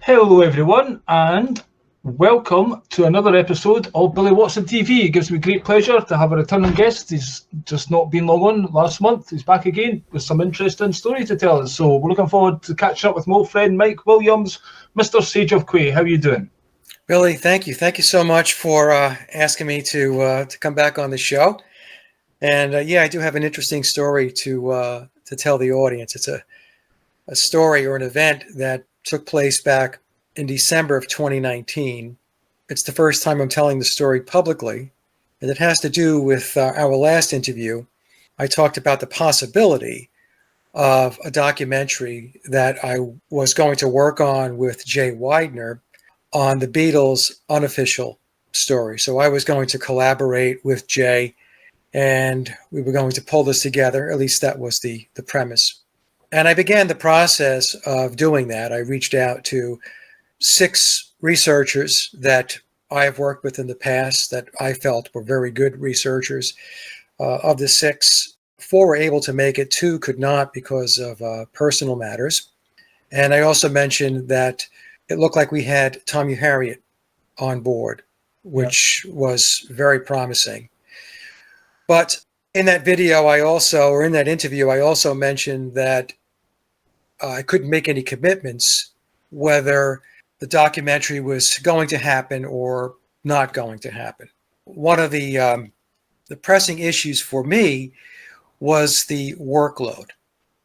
Hello everyone and welcome to another episode of Billy Watson TV. It gives me great pleasure to have a returning guest. He's just not been long on last month. He's back again with some interesting story to tell us. So we're looking forward to catching up with my old friend Mike Williams, Mr. Sage of Quay. How are you doing? Billy, thank you. Thank you so much for asking me to come back on the show. And I do have an interesting story to tell the audience. It's a story or an event that took place back in December of 2019. It's the first time I'm telling the story publicly, and it has to do with our last interview. I talked about the possibility of a documentary that I was going to work on with Jay Weidner on the Beatles' Unofficial story. So I was going to collaborate with Jay, and we were going to pull this together. At least that was the premise. And I began the process of doing that. I reached out to 6 researchers that I have worked with in the past that I felt were very good researchers. Of the 6, 4 were able to make it, 2 could not because of personal matters. And I also mentioned that it looked like we had Tommy Harriet on board, which was very promising. But in that video, in that interview, I also mentioned that I couldn't make any commitments whether the documentary was going to happen or not going to happen. One of the pressing issues for me was the workload,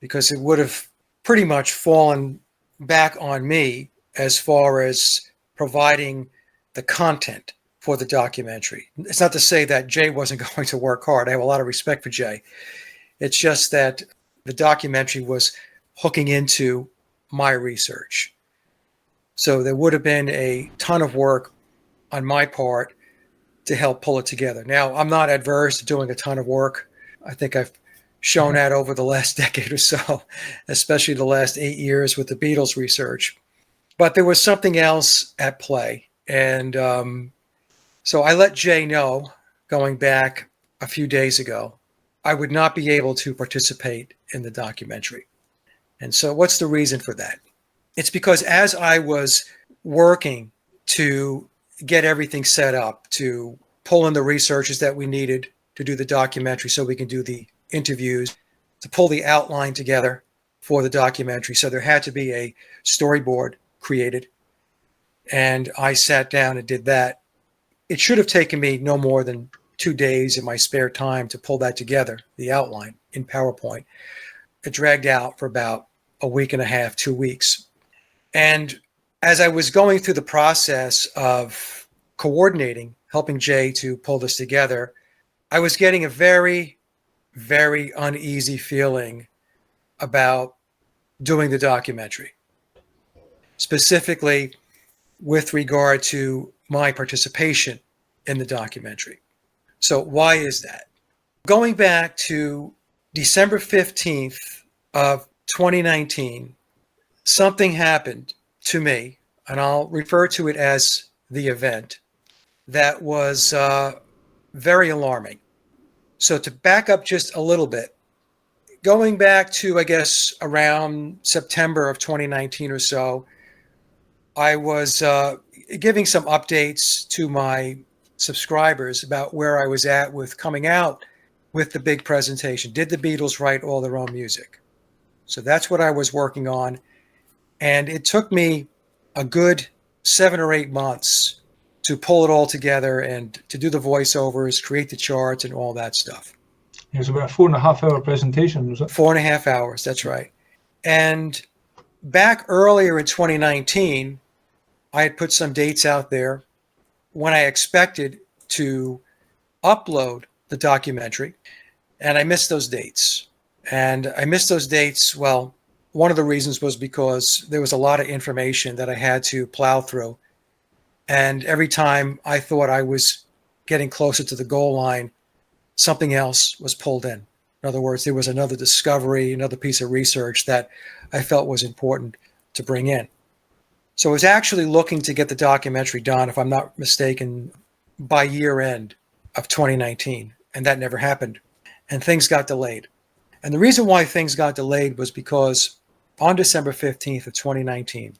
because it would have pretty much fallen back on me as far as providing the content for the documentary. It's not to say that Jay wasn't going to work hard. I have a lot of respect for Jay. It's just that the documentary was hooking into my research. So there would have been a ton of work on my part to help pull it together. Now, I'm not adverse to doing a ton of work. I think I've shown that over the last decade or so, especially the last 8 years with the Beatles research. But there was something else at play. And so I let Jay know, going back a few days ago, I would not be able to participate in the documentary. And so what's the reason for that? It's because as I was working to get everything set up, to pull in the researchers that we needed to do the documentary so we can do the interviews, to pull the outline together for the documentary. So there had to be a storyboard created, and I sat down and did that. It should have taken me no more than 2 days in my spare time to pull that together, the outline in PowerPoint. It dragged out for about a week and a half, 2 weeks. And as I was going through the process of coordinating, helping Jay to pull this together, I was getting a very, very uneasy feeling about doing the documentary, specifically with regard to my participation in the documentary. So why is that? Going back to December 15th of 2019, something happened to me, and I'll refer to it as the event, that was very alarming. So to back up just a little bit, going back to, I guess, around September of 2019 or so, I was giving some updates to my subscribers about where I was at with coming out with the big presentation. Did the Beatles write all their own music? So that's what I was working on. And it took me a good 7 or 8 months to pull it all together and to do the voiceovers, create the charts and all that stuff. It was about a 4.5-hour presentation, was it? 4.5 hours, that's right. And back earlier in 2019, I had put some dates out there when I expected to upload the documentary, and I missed those dates. And I missed those dates, well, one of the reasons was because there was a lot of information that I had to plow through. And every time I thought I was getting closer to the goal line, something else was pulled in. In other words, there was another discovery, another piece of research that I felt was important to bring in. So I was actually looking to get the documentary done, if I'm not mistaken, by year end of 2019. And that never happened. And things got delayed. And the reason why things got delayed was because on December 15th of 2019,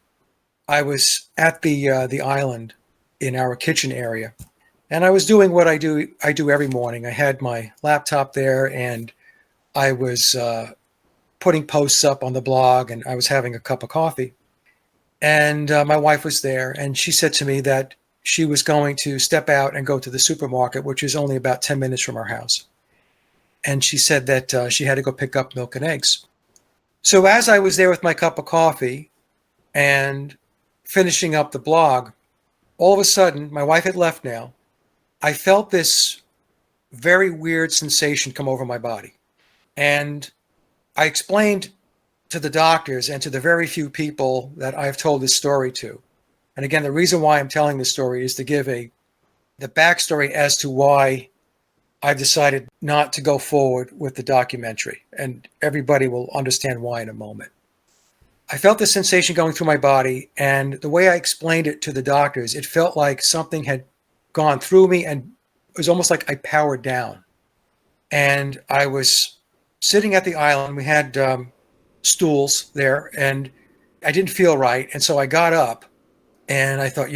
I was at the island in our kitchen area, and I was doing what I do every morning. I had my laptop there, and I was putting posts up on the blog, and I was having a cup of coffee. And my wife was there, and she said to me that she was going to step out and go to the supermarket, which is only about 10 minutes from our house. And she said that she had to go pick up milk and eggs. So as I was there with my cup of coffee and finishing up the blog, all of a sudden, my wife had left now. I felt this very weird sensation come over my body. And I explained to the doctors and to the very few people that I've told this story to. And again, the reason why I'm telling this story is to give the backstory as to why I've decided not to go forward with the documentary. And everybody will understand why in a moment. I felt this sensation going through my body, and the way I explained it to the doctors, it felt like something had gone through me, and it was almost like I powered down. And I was sitting at the island. We had stools there, and I didn't feel right. And so I got up, and I thought,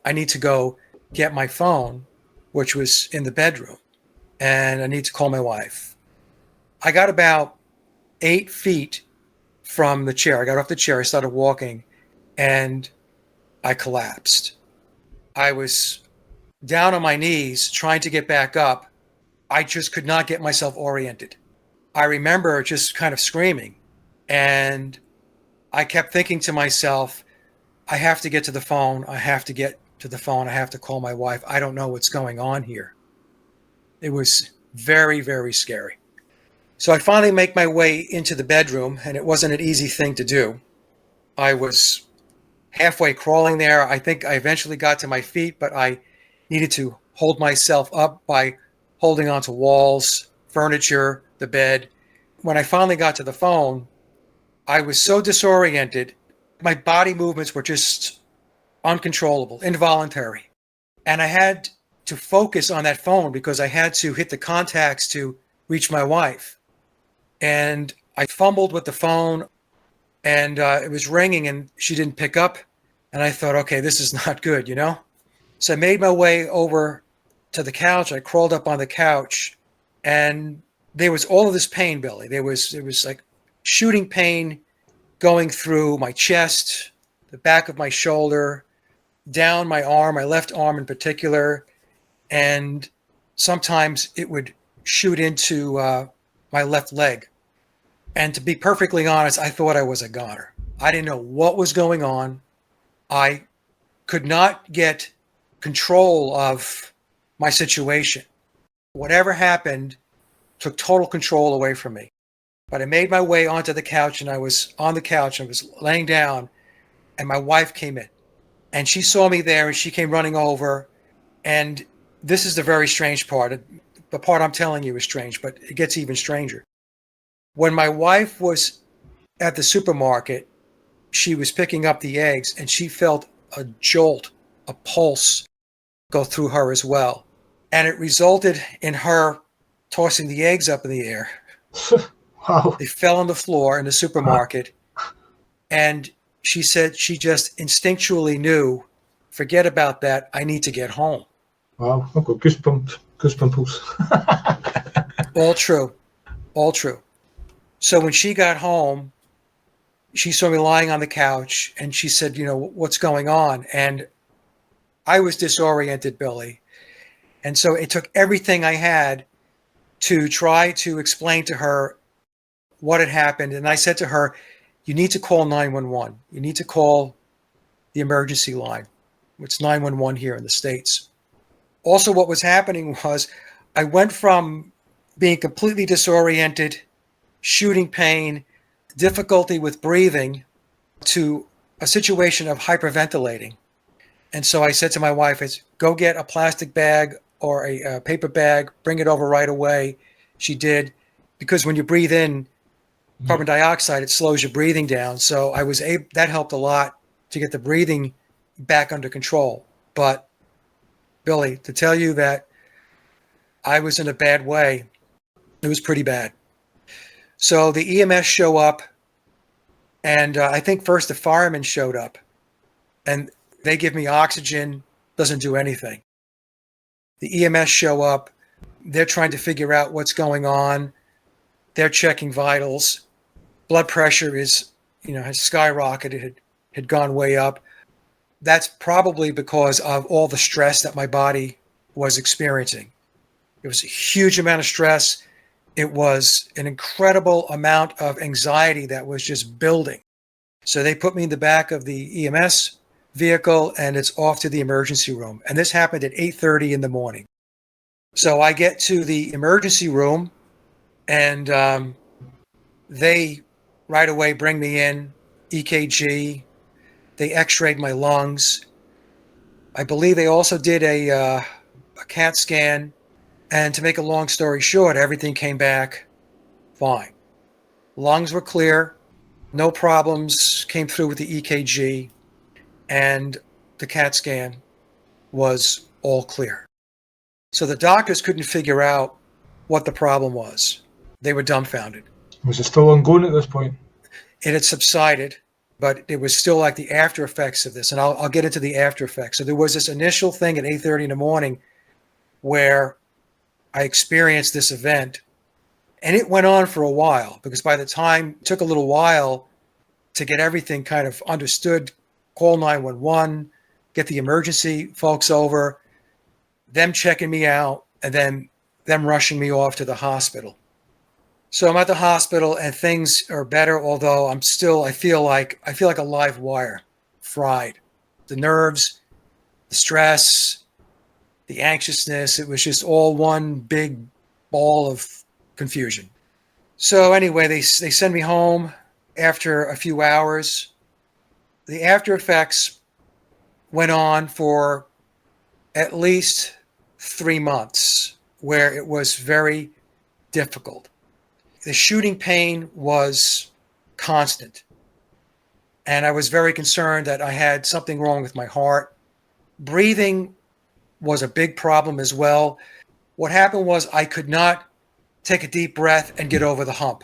I need to go get my phone, which was in the bedroom, and I need to call my wife. I got about 8 feet from the chair. I got off the chair. I started walking, and I collapsed. I was down on my knees trying to get back up. I just could not get myself oriented. I remember just kind of screaming, and I kept thinking to myself, I have to get to the phone. I have to get to the phone. I have to call my wife. I don't know what's going on here. It was very, very scary. So I finally make my way into the bedroom, and it wasn't an easy thing to do. I was halfway crawling there. I think I eventually got to my feet, but I needed to hold myself up by holding onto walls, furniture, the bed. When I finally got to the phone, I was so disoriented. My body movements were just uncontrollable, involuntary. And I had to focus on that phone because I had to hit the contacts to reach my wife. And I fumbled with the phone, and it was ringing, and she didn't pick up. And I thought, okay, this is not good, So I made my way over to the couch. I crawled up on the couch, and there was all of this pain, Billy. There was like shooting pain going through my chest, the back of my shoulder, down my arm, my left arm in particular. And sometimes it would shoot into my left leg. And to be perfectly honest, I thought I was a goner. I didn't know what was going on. I could not get control of my situation. Whatever happened took total control away from me. But I made my way onto the couch, and I was on the couch. I was laying down, and my wife came in. And she saw me there, and she came running over. And this is the very strange part. The part I'm telling you is strange, but it gets even stranger. When my wife was at the supermarket, she was picking up the eggs, and she felt a jolt, a pulse go through her as well. And it resulted in her tossing the eggs up in the air. Wow. They fell on the floor in the supermarket. And she said she just instinctually knew, forget about that, I need to get home. Wow, I've got goosebumps. All true. All true. So when she got home, she saw me lying on the couch, and she said, what's going on? And I was disoriented, Billy. And so it took everything I had to try to explain to her what had happened. And I said to her, you need to call 911. You need to call the emergency line. It's 911 here in the States. Also, what was happening was I went from being completely disoriented, shooting pain, difficulty with breathing, to a situation of hyperventilating. And so I said to my wife, go get a plastic bag or a paper bag, bring it over right away. She did, because when you breathe in carbon dioxide, it slows your breathing down. So that helped a lot to get the breathing back under control. But Billy, to tell you that I was in a bad way, it was pretty bad. So the EMS show up, and I think first the firemen showed up. and they give me oxygen, doesn't do anything. The EMS show up. They're trying to figure out what's going on. They're checking vitals. Blood pressure has skyrocketed, had gone way up. That's probably because of all the stress that my body was experiencing. It was a huge amount of stress. It was an incredible amount of anxiety that was just building. So they put me in the back of the EMS vehicle, and it's off to the emergency room. And this happened at 8:30 in the morning. So I get to the emergency room, and they right away bring me in, EKG. They x-rayed my lungs. I believe they also did a CAT scan. And to make a long story short, everything came back fine. Lungs were clear. No problems came through with the EKG. And the CAT scan was all clear. So the doctors couldn't figure out what the problem was. They were dumbfounded. Was it still ongoing at this point? It had subsided, but it was still like the after effects of this. And I'll get into the after effects. So there was this initial thing at 8:30 in the morning where I experienced this event, and it went on for a while, because by the time it took a little while to get everything kind of understood, call 911, get the emergency folks over, them checking me out, and then them rushing me off to the hospital. So I'm at the hospital and things are better, although I feel like a live wire, fried. The nerves, the stress, the anxiousness, it was just all one big ball of confusion. So anyway, they send me home after a few hours. The after effects went on for at least 3 months, where it was very difficult. The shooting pain was constant. And I was very concerned that I had something wrong with my heart. Breathing was a big problem as well. What happened was I could not take a deep breath and get over the hump.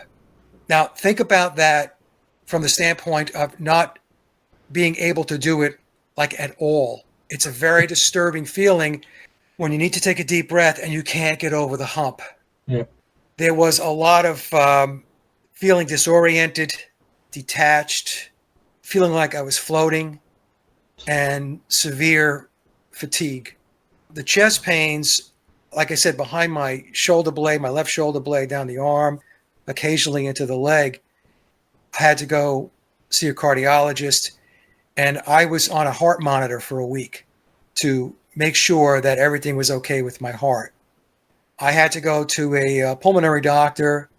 Now, think about that from the standpoint of not being able to do it like at all. It's a very disturbing feeling when you need to take a deep breath and you can't get over the hump. Yeah. There was a lot of feeling disoriented, detached, feeling like I was floating, and severe fatigue. The chest pains, like I said, behind my shoulder blade, my left shoulder blade, down the arm, occasionally into the leg. I had to go see a cardiologist, and I was on a heart monitor for a week to make sure that everything was okay with my heart. I had to go to a pulmonary doctor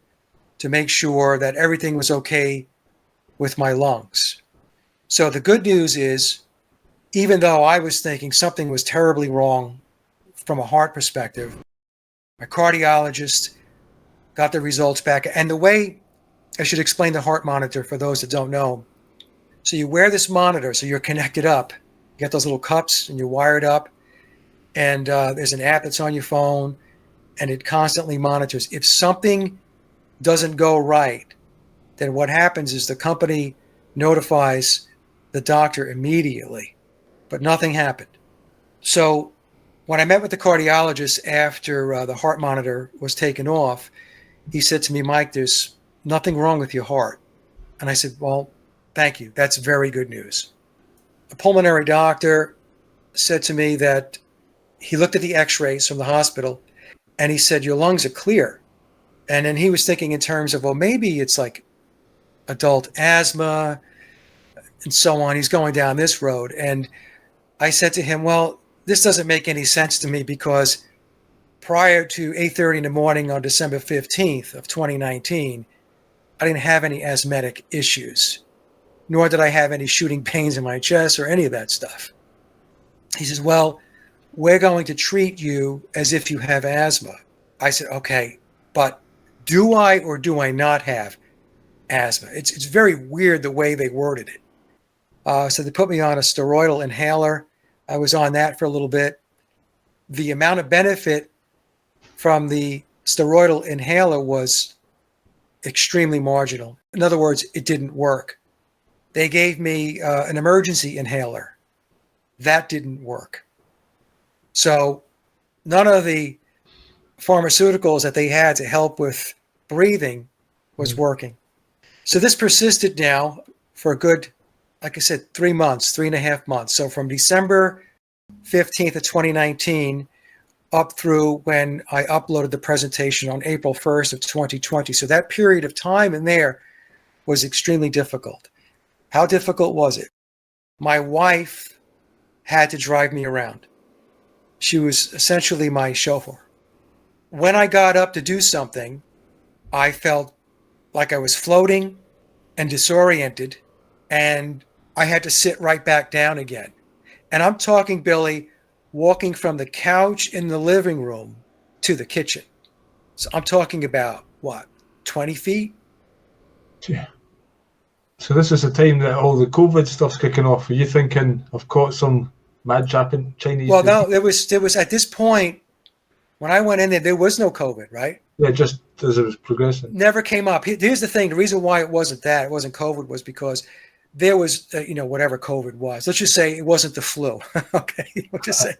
to make sure that everything was okay with my lungs. So the good news is, even though I was thinking something was terribly wrong from a heart perspective, my cardiologist got the results back. And the way I should explain the heart monitor for those that don't know. So you wear this monitor, so you're connected up. You get those little cups and you're wired up. And there's an app that's on your phone, and it constantly monitors. If something doesn't go right, then what happens is the company notifies the doctor immediately, but nothing happened. So when I met with the cardiologist after the heart monitor was taken off, he said to me, "Mike, there's nothing wrong with your heart." And I said, "Well, thank you. That's very good news." The pulmonary doctor said to me that he looked at the x-rays from the hospital and he said, "Your lungs are clear." And then he was thinking in terms of, well, maybe it's like adult asthma and so on. He's going down this road. And I said to him, well, this doesn't make any sense to me, because prior to 8:30 in the morning on December 15th of 2019, I didn't have any asthmatic issues, nor did I have any shooting pains in my chest or any of that stuff. He says, well, we're going to treat you as if you have asthma. I said, okay, but do I or do I not have asthma? It's very weird the way they worded it. So they put me on a steroidal inhaler. I was on that for a little bit. The amount of benefit from the steroidal inhaler was extremely marginal. In other words, it didn't work. They gave me an emergency inhaler, That didn't work. So none of the pharmaceuticals that they had to help with breathing was working. So this persisted now for a good, like I said, 3 months, 3.5 months. So from December 15th of 2019 up through when I uploaded the presentation on April 1st of 2020. So that period of time in there was extremely difficult. How difficult was it? My wife had to drive me around. She was essentially my chauffeur. When I got up to do something, I felt like I was floating and disoriented, and I had to sit right back down again. And I'm talking, Billy, walking from the couch in the living room to the kitchen. So I'm talking about, what, 20 feet? Yeah. So this is the time that all the COVID stuff's kicking off. Are you thinking, I've caught some mad Japan Chinese Well, disease? no, there was at this point, when I went in there was no COVID, right? Yeah, just as it was progressing. Never came up. Here's the thing. The reason why it wasn't COVID, was because there was, whatever COVID was. Let's just say it wasn't the flu. Okay. We'll just say,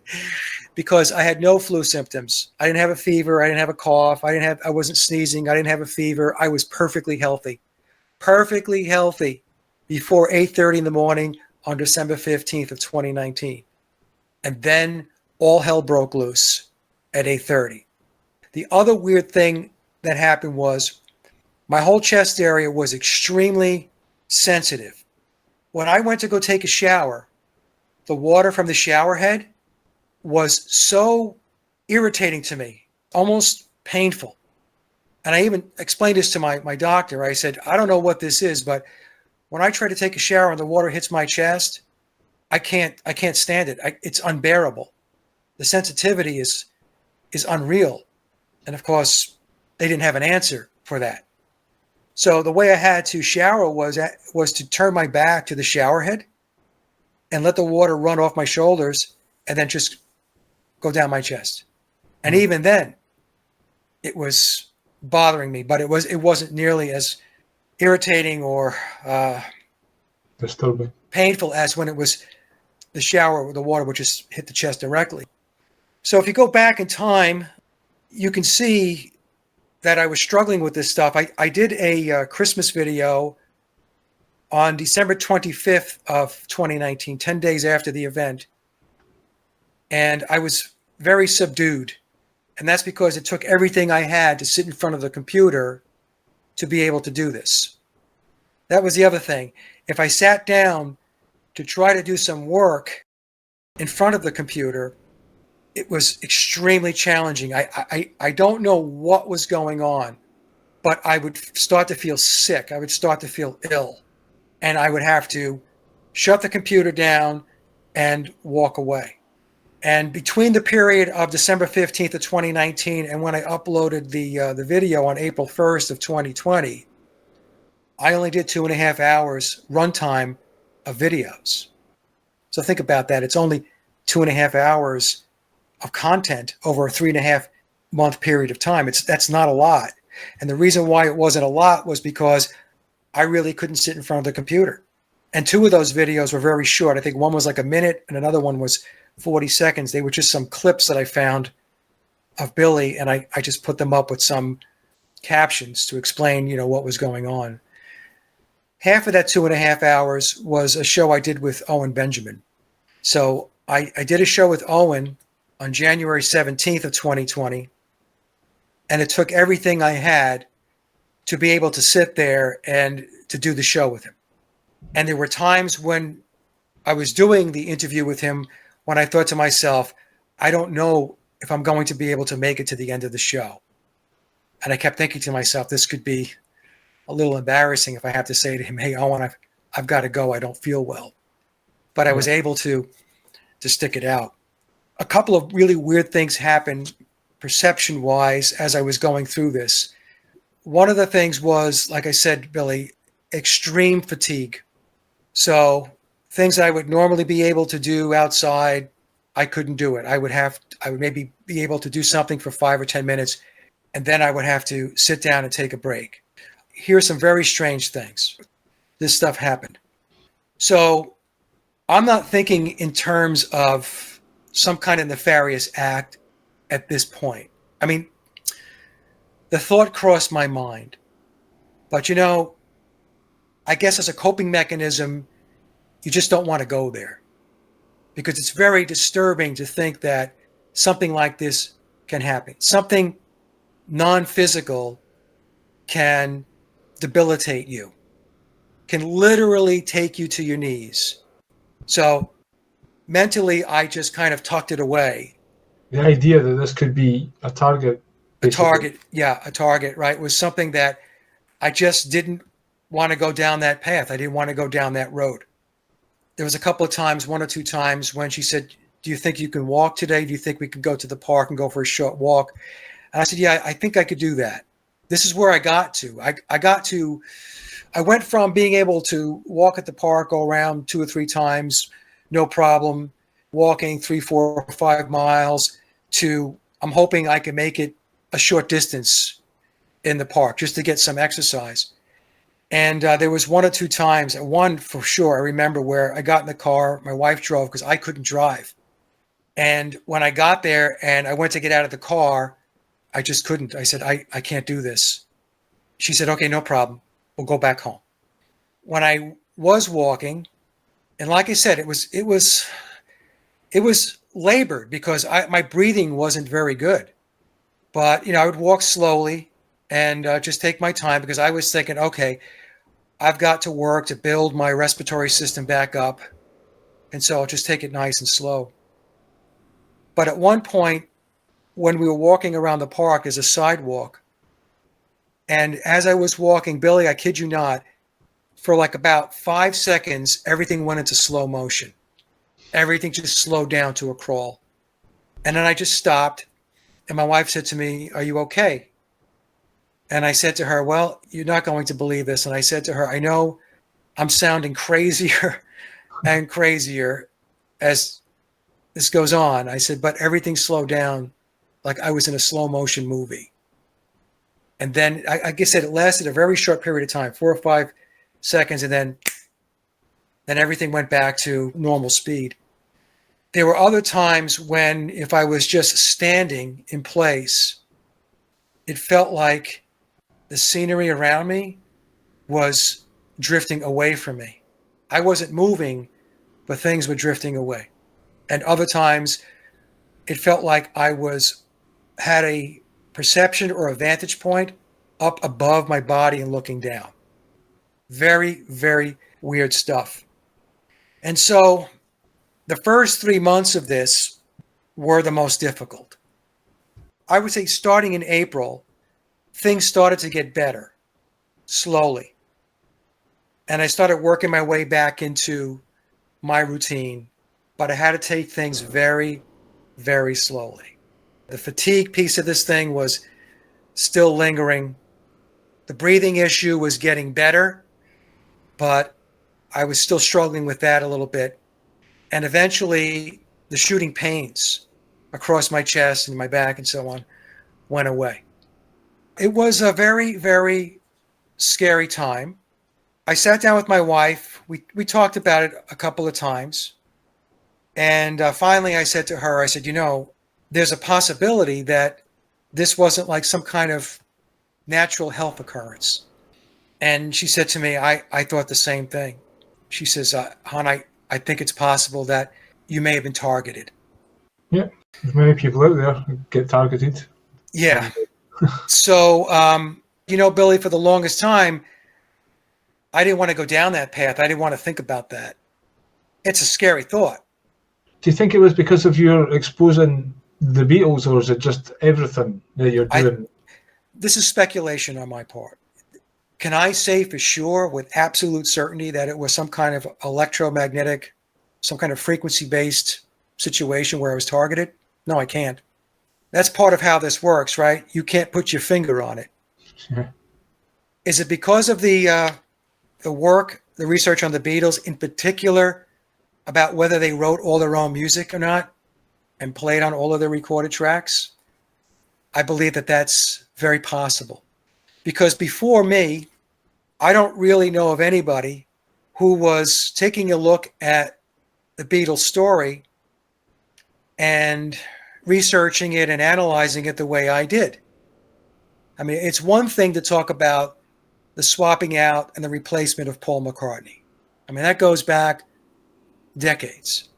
because I had no flu symptoms. I didn't have a fever. I didn't have a cough. I wasn't sneezing. I didn't have a fever. I was perfectly healthy before 8:30 in the morning on December 15th of 2019. And then all hell broke loose at 8:30. The other weird thing that happened was my whole chest area was extremely sensitive. When I went to go take a shower, the water from the shower head was so irritating to me, almost painful. And I even explained this to my doctor. I said, I don't know what this is, but when I try to take a shower and the water hits my chest, I can't stand it. It's unbearable. The sensitivity is unreal. And of course, they didn't have an answer for that. So the way I had to shower was to turn my back to the shower head and let the water run off my shoulders and then just go down my chest. And even then, it was bothering me, but it wasn't nearly as irritating or Disturbing. painful as when it was the shower, the water would just hit the chest directly. So if you go back in time, you can see that I was struggling with this stuff. I did a Christmas video on December 25th of 2019, 10 days after the event. And I was very subdued. And that's because it took everything I had to sit in front of the computer to be able to do this. That was the other thing. If I sat down to try to do some work in front of the computer, it was extremely challenging. I don't know what was going on, but I would start to feel sick. I would start to feel ill. And I would have to shut the computer down and walk away. And between the period of December 15th of 2019 and when I uploaded the video on April 1st of 2020, I only did 2.5 hours runtime of videos. So think about that. It's only 2.5 hours of content over a 3.5 month period of time. That's not a lot. And the reason why it wasn't a lot was because I really couldn't sit in front of the computer. And 2 of those videos were very short. I think one was like a minute and another one was 40 seconds. They were just some clips that I found of Billy, and I just put them up with some captions to explain, what was going on. Half of that 2.5 hours was a show I did with Owen Benjamin. So I did a show with Owen on January 17th of 2020, and it took everything I had to be able to sit there and to do the show with him. And there were times when I was doing the interview with him when I thought to myself, I don't know if I'm going to be able to make it to the end of the show. And I kept thinking to myself, this could be a little embarrassing if I have to say to him, hey, Owen, I've got to go. I don't feel well. But I was able to stick it out. A couple of really weird things happened perception-wise as I was going through this. One of the things was, like I said, Billy, extreme fatigue. So things I would normally be able to do outside, I couldn't do it. I would maybe be able to do something for 5 or 10 minutes, and then I would have to sit down and take a break. Here's some very strange things. This stuff happened. So I'm not thinking in terms of some kind of nefarious act at this point. I mean, the thought crossed my mind, but I guess as a coping mechanism, you just don't want to go there because it's very disturbing to think that something like this can happen. Something non-physical can debilitate you, can literally take you to your knees. So mentally, I just kind of tucked it away. The idea that this could be a target, A basically. target, yeah, a target, right, was something that I just didn't want to go down that path. I didn't want to go down that road. There was a couple of times, 1 or 2 times, when she said, "Do you think you can walk today? Do you think we could go to the park and go for a short walk?" And I said, "Yeah, I think I could do that." This is where I got to. I went from being able to walk at the park, go around 2 or 3 times, no problem, walking 3, 4, 5 miles, to I'm hoping I can make it a short distance in the park just to get some exercise. And there was 1 or 2 times, one for sure, I remember, where I got in the car, my wife drove because I couldn't drive. And when I got there and I went to get out of the car, I just couldn't. I said, I can't do this. She said, "Okay, no problem. We'll go back home." When I was walking, and like I said, it was labored because my breathing wasn't very good. But I would walk slowly and just take my time because I was thinking, okay, I've got to work to build my respiratory system back up, and so I'll just take it nice and slow. But at one point, when we were walking around the park, there's a sidewalk, and as I was walking, Billy, I kid you not, for like about 5 seconds, everything went into slow motion. Everything just slowed down to a crawl. And then I just stopped. And my wife said to me, "Are you okay?" And I said to her, "Well, you're not going to believe this." And I said to her, "I know I'm sounding crazier and crazier as this goes on." I said, "But everything slowed down like I was in a slow motion movie." And then I guess it lasted a very short period of time, 4 or 5 seconds. And then everything went back to normal speed. There were other times when if I was just standing in place, it felt like the scenery around me was drifting away from me. I wasn't moving, but things were drifting away. And other times it felt like I had a perception or a vantage point up above my body and looking down. Very, very weird stuff. And so the first 3 months of this were the most difficult. I would say starting in April, things started to get better slowly. And I started working my way back into my routine, but I had to take things very, very slowly. The fatigue piece of this thing was still lingering. The breathing issue was getting better, but I was still struggling with that a little bit. And eventually, the shooting pains across my chest and my back and so on went away. It was a very, very scary time. I sat down with my wife. We talked about it a couple of times. And finally, I said to her, I said, there's a possibility that this wasn't like some kind of natural health occurrence. And she said to me, I thought the same thing. She says, "Hon, I think it's possible that you may have been targeted." Yeah, there's many people out there who get targeted. Yeah. So, Billy, for the longest time, I didn't want to go down that path. I didn't want to think about that. It's a scary thought. Do you think it was because of your exposing the Beatles, or is it just everything that you're doing? This is speculation on my part. Can I say for sure with absolute certainty that it was some kind of electromagnetic, some kind of frequency-based situation where I was targeted? No, I can't. That's part of how this works, right? You can't put your finger on it. Yeah. Is it because of the work, the research on the Beatles, in particular about whether they wrote all their own music or not and played on all of their recorded tracks? I believe that that's very possible. Because before me, I don't really know of anybody who was taking a look at the Beatles story and researching it and analyzing it the way I did. I mean, it's one thing to talk about the swapping out and the replacement of Paul McCartney. I mean, that goes back decades.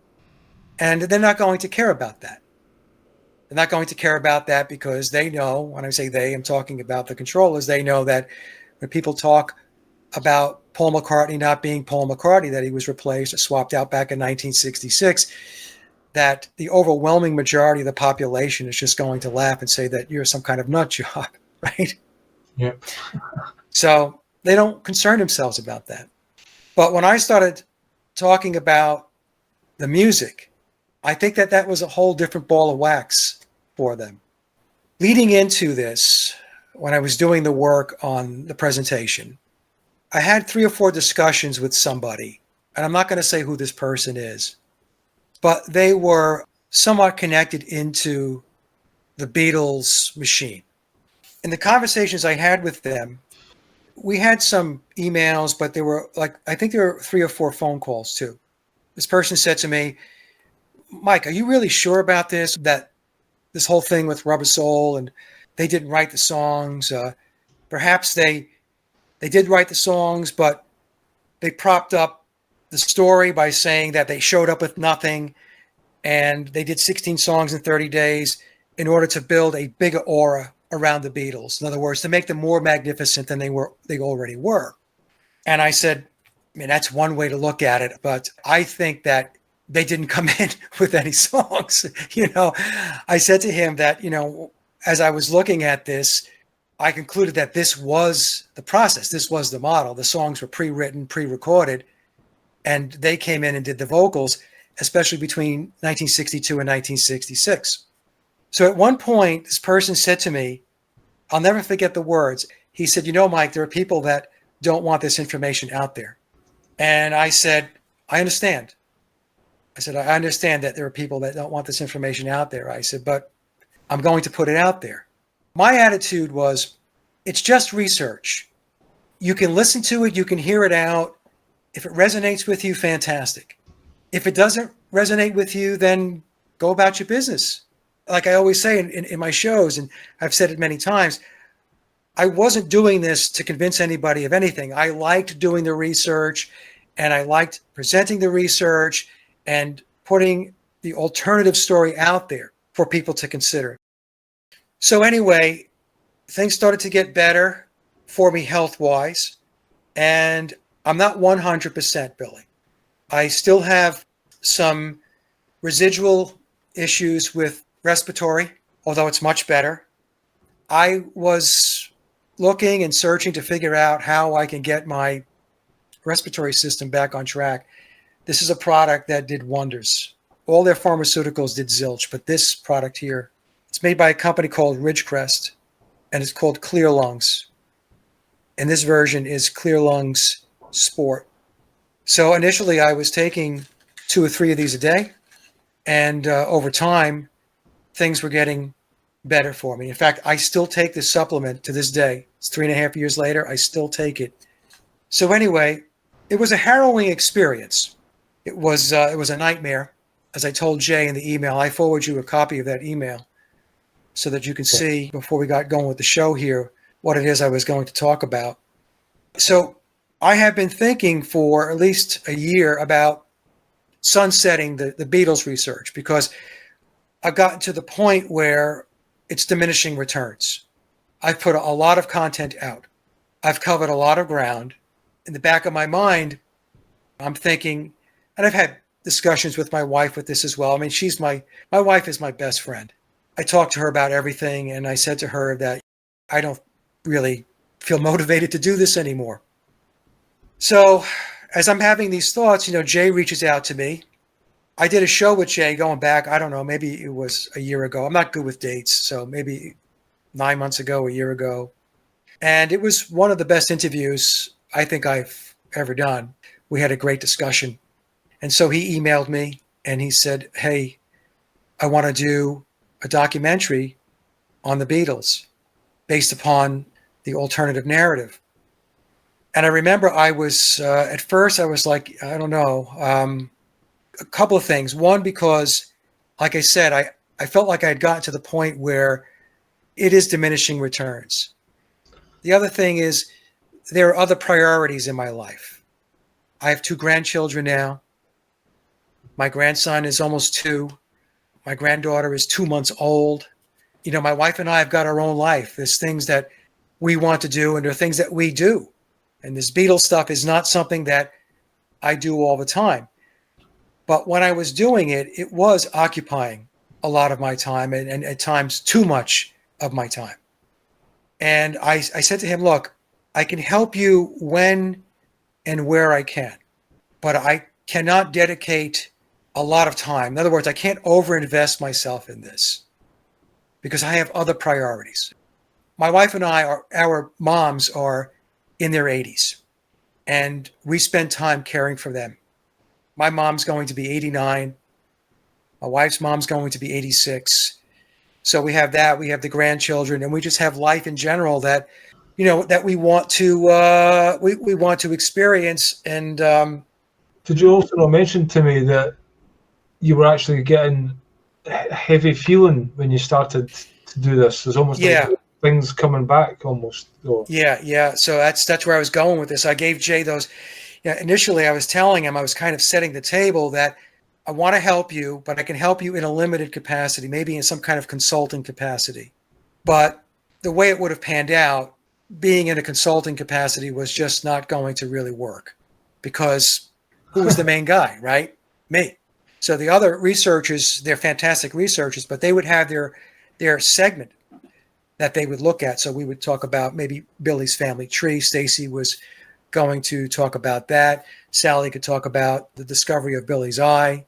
And they're not going to care about that. They're not going to care about that because they know, when I say they, I'm talking about the controllers, they know that when people talk about Paul McCartney not being Paul McCartney, that he was replaced or swapped out back in 1966, that the overwhelming majority of the population is just going to laugh and say that you're some kind of nut job, right? Yeah. So they don't concern themselves about that. But when I started talking about the music, I think that that was a whole different ball of wax for them. Leading into this, when I was doing the work on the presentation, I had 3 or 4 discussions with somebody, and I'm not going to say who this person is, but they were somewhat connected into the Beatles machine. In the conversations I had with them, we had some emails, but there were I think there were 3 or 4 phone calls too. This person said to me, Mike, are you really sure about this? That this whole thing with Rubber Soul and they didn't write the songs. Perhaps they did write the songs, but they propped up the story by saying that they showed up with nothing and they did 16 songs in 30 days in order to build a bigger aura around the Beatles. In other words, to make them more magnificent than they already were. And I said, I mean, that's one way to look at it, but I think that they didn't come in with any songs. I said to him that, as I was looking at this, I concluded that this was the process. This was the model. The songs were pre-written, pre-recorded, and they came in and did the vocals, especially between 1962 and 1966. So at one point, this person said to me, I'll never forget the words. He said, Mike, there are people that don't want this information out there. And I said, I understand. I said, I understand that there are people that don't want this information out there. I said, but I'm going to put it out there. My attitude was, it's just research. You can listen to it. You can hear it out. If it resonates with you, fantastic. If it doesn't resonate with you, then go about your business. Like I always say in my shows, and I've said it many times, I wasn't doing this to convince anybody of anything. I liked doing the research, and I liked presenting the research and putting the alternative story out there for people to consider. So anyway, things started to get better for me health-wise, and I'm not 100%, Billy. I still have some residual issues with respiratory, although it's much better. I was looking and searching to figure out how I can get my respiratory system back on track. This is a product that did wonders. All their pharmaceuticals did zilch, but this product here, it's made by a company called Ridgecrest, and it's called Clear Lungs. And this version is Clear Lungs Sport. So initially I was taking 2 or 3 of these a day, and over time, things were getting better for me. In fact, I still take this supplement to this day. It's 3.5 years later. I still take it. So anyway, it was a harrowing experience. It was a nightmare. As I told Jay in the email, I forward you a copy of that email so that you can see, before we got going with the show here, what it is I was going to talk about. So I have been thinking for at least a year about sunsetting the Beatles research, because I've gotten to the point where it's diminishing returns. I've put a lot of content out. I've covered a lot of ground. In the back of my mind, I'm thinking, and I've had discussions with my wife with this as well. I mean, my wife is my best friend. I talk to her about everything, and I said to her that I don't really feel motivated to do this anymore. So as I'm having these thoughts, Jay reaches out to me. I did a show with Jay going back, I don't know, maybe it was a year ago. I'm not good with dates, so maybe 9 months ago, a year ago. And it was one of the best interviews I think I've ever done. We had a great discussion. And so he emailed me and he said, hey, I want to do a documentary on the Beatles based upon the alternative narrative. And I remember I was, at first I was like, I don't know. a couple of things. One, because, like I said, I felt like I had gotten to the point where it is diminishing returns. The other thing is there are other priorities in my life. I have 2 grandchildren now. My grandson is almost 2. My granddaughter is 2 months old. You know, my wife and I have got our own life. There's things that we want to do, and there are things that we do. And this Beatles stuff is not something that I do all the time. But when I was doing it, it was occupying a lot of my time, and at times too much of my time. And I said to him, look, I can help you when and where I can, but I cannot dedicate a lot of time. In other words, I can't overinvest myself in this because I have other priorities. My wife and our moms are in their 80s, and we spend time caring for them. My mom's going to be 89. My wife's mom's going to be 86. So we have that. We have the grandchildren, and we just have life in general that, you know, that we want to we want to experience. And did you also not mention to me that you were actually getting a heavy feeling when you started to do this? There's almost like things coming back almost. Or... Yeah. So that's where I was going with this. I gave Jay those. Yeah, initially I was telling him, I was kind of setting the table that I want to help you, but I can help you in a limited capacity, maybe in some kind of consulting capacity. But the way it would have panned out, being in a consulting capacity was just not going to really work, because who was the main guy, right? Me. So the other researchers, they're fantastic researchers, but they would have their segment that they would look at. So we would talk about maybe Billy's family tree. Stacy was going to talk about that. Sally could talk about the discovery of Billy's eye.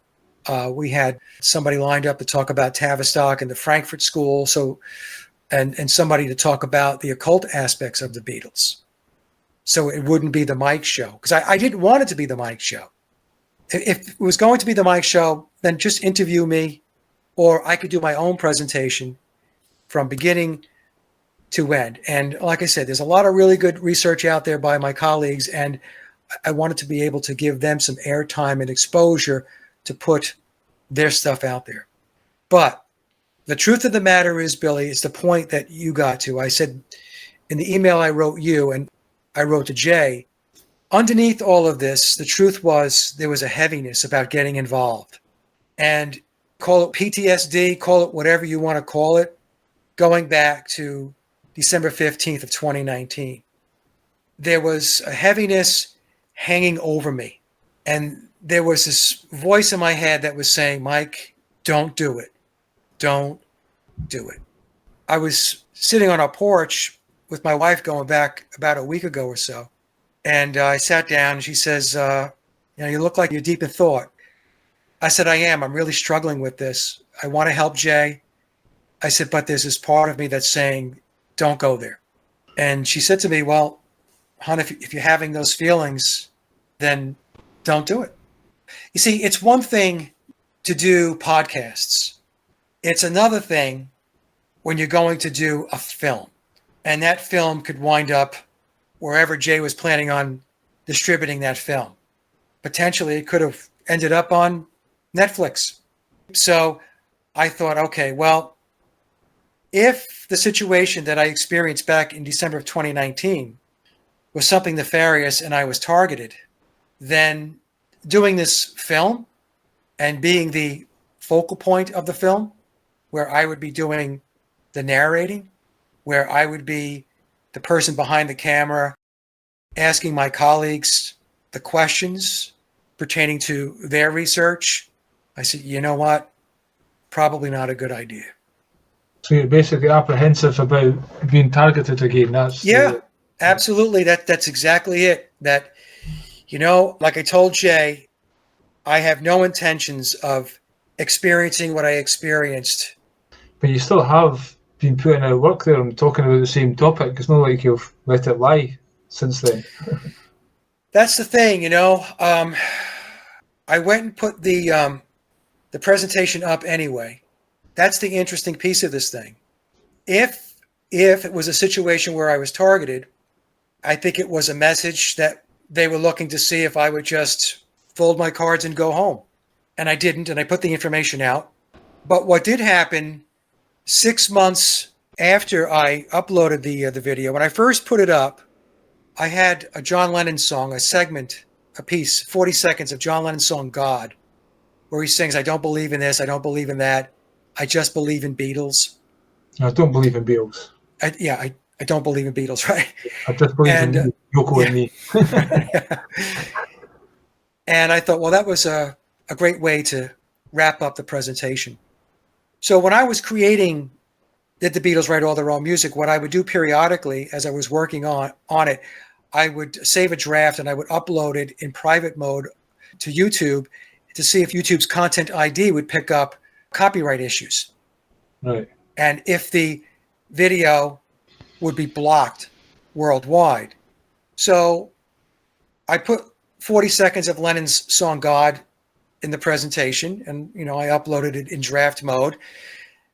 We had somebody lined up to talk about Tavistock and the Frankfurt School. So, and somebody to talk about the occult aspects of the Beatles. So it wouldn't be the Mike show, because I didn't want it to be the Mike show. If it was going to be the Mike show, then just interview me, or I could do my own presentation from beginning to end. And like I said, there's a lot of really good research out there by my colleagues, and I wanted to be able to give them some airtime and exposure to put their stuff out there. But the truth of the matter is, Billy, is the point that you got to. I said in the email I wrote you, and I wrote to Jay, underneath all of this, the truth was there was a heaviness about getting involved. And call it PTSD, call it whatever you want to call it, going back to December 15th of 2019. There was a heaviness hanging over me. And there was this voice in my head that was saying, Mike, don't do it. Don't do it. I was sitting on our porch with my wife going back about a week ago or so. And I sat down and she says, you look like you're deep in thought. I said, I am. I'm really struggling with this. I want to help Jay. I said, but there's this part of me that's saying, don't go there. And she said to me, well, hon, if you're having those feelings, then don't do it. You see, it's one thing to do podcasts. It's another thing when you're going to do a film. And that film could wind up wherever Jay was planning on distributing that film. Potentially, it could have ended up on Netflix. So I thought, okay, well, if the situation that I experienced back in December of 2019 was something nefarious and I was targeted, then doing this film and being the focal point of the film, where I would be doing the narrating, where I would be the person behind the camera asking my colleagues the questions pertaining to their research, I said, you know what? Probably not a good idea. So you're basically apprehensive about being targeted again. Absolutely. That's exactly it. That, like I told Jay, I have no intentions of experiencing what I experienced. But you still have been putting out work there and talking about the same topic. It's not like you've let it lie since then. That's the thing, I went and put the presentation up anyway. That's the interesting piece of this thing. If it was a situation where I was targeted, I think it was a message that they were looking to see if I would just fold my cards and go home. and I didn't, and I put the information out. But what did happen 6 months after I uploaded the video, when I first put it up, I had a John Lennon song, a segment, a piece, 40 seconds of John Lennon's song God, where he sings, I don't believe in this, I don't believe in that, I just believe in Beatles. I don't believe in Beatles. I don't believe in Beatles, right? I just believe in Yoko and me. And I thought, well, that was a great way to wrap up the presentation. So when I was creating Did the Beatles Write All Their Own Music, what I would do periodically as I was working on it, I would save a draft and I would upload it in private mode to YouTube to see if YouTube's Content ID would pick up copyright issues. Right. And if the video would be blocked worldwide. So I put 40 seconds of Lennon's song God in the presentation, and I uploaded it in draft mode.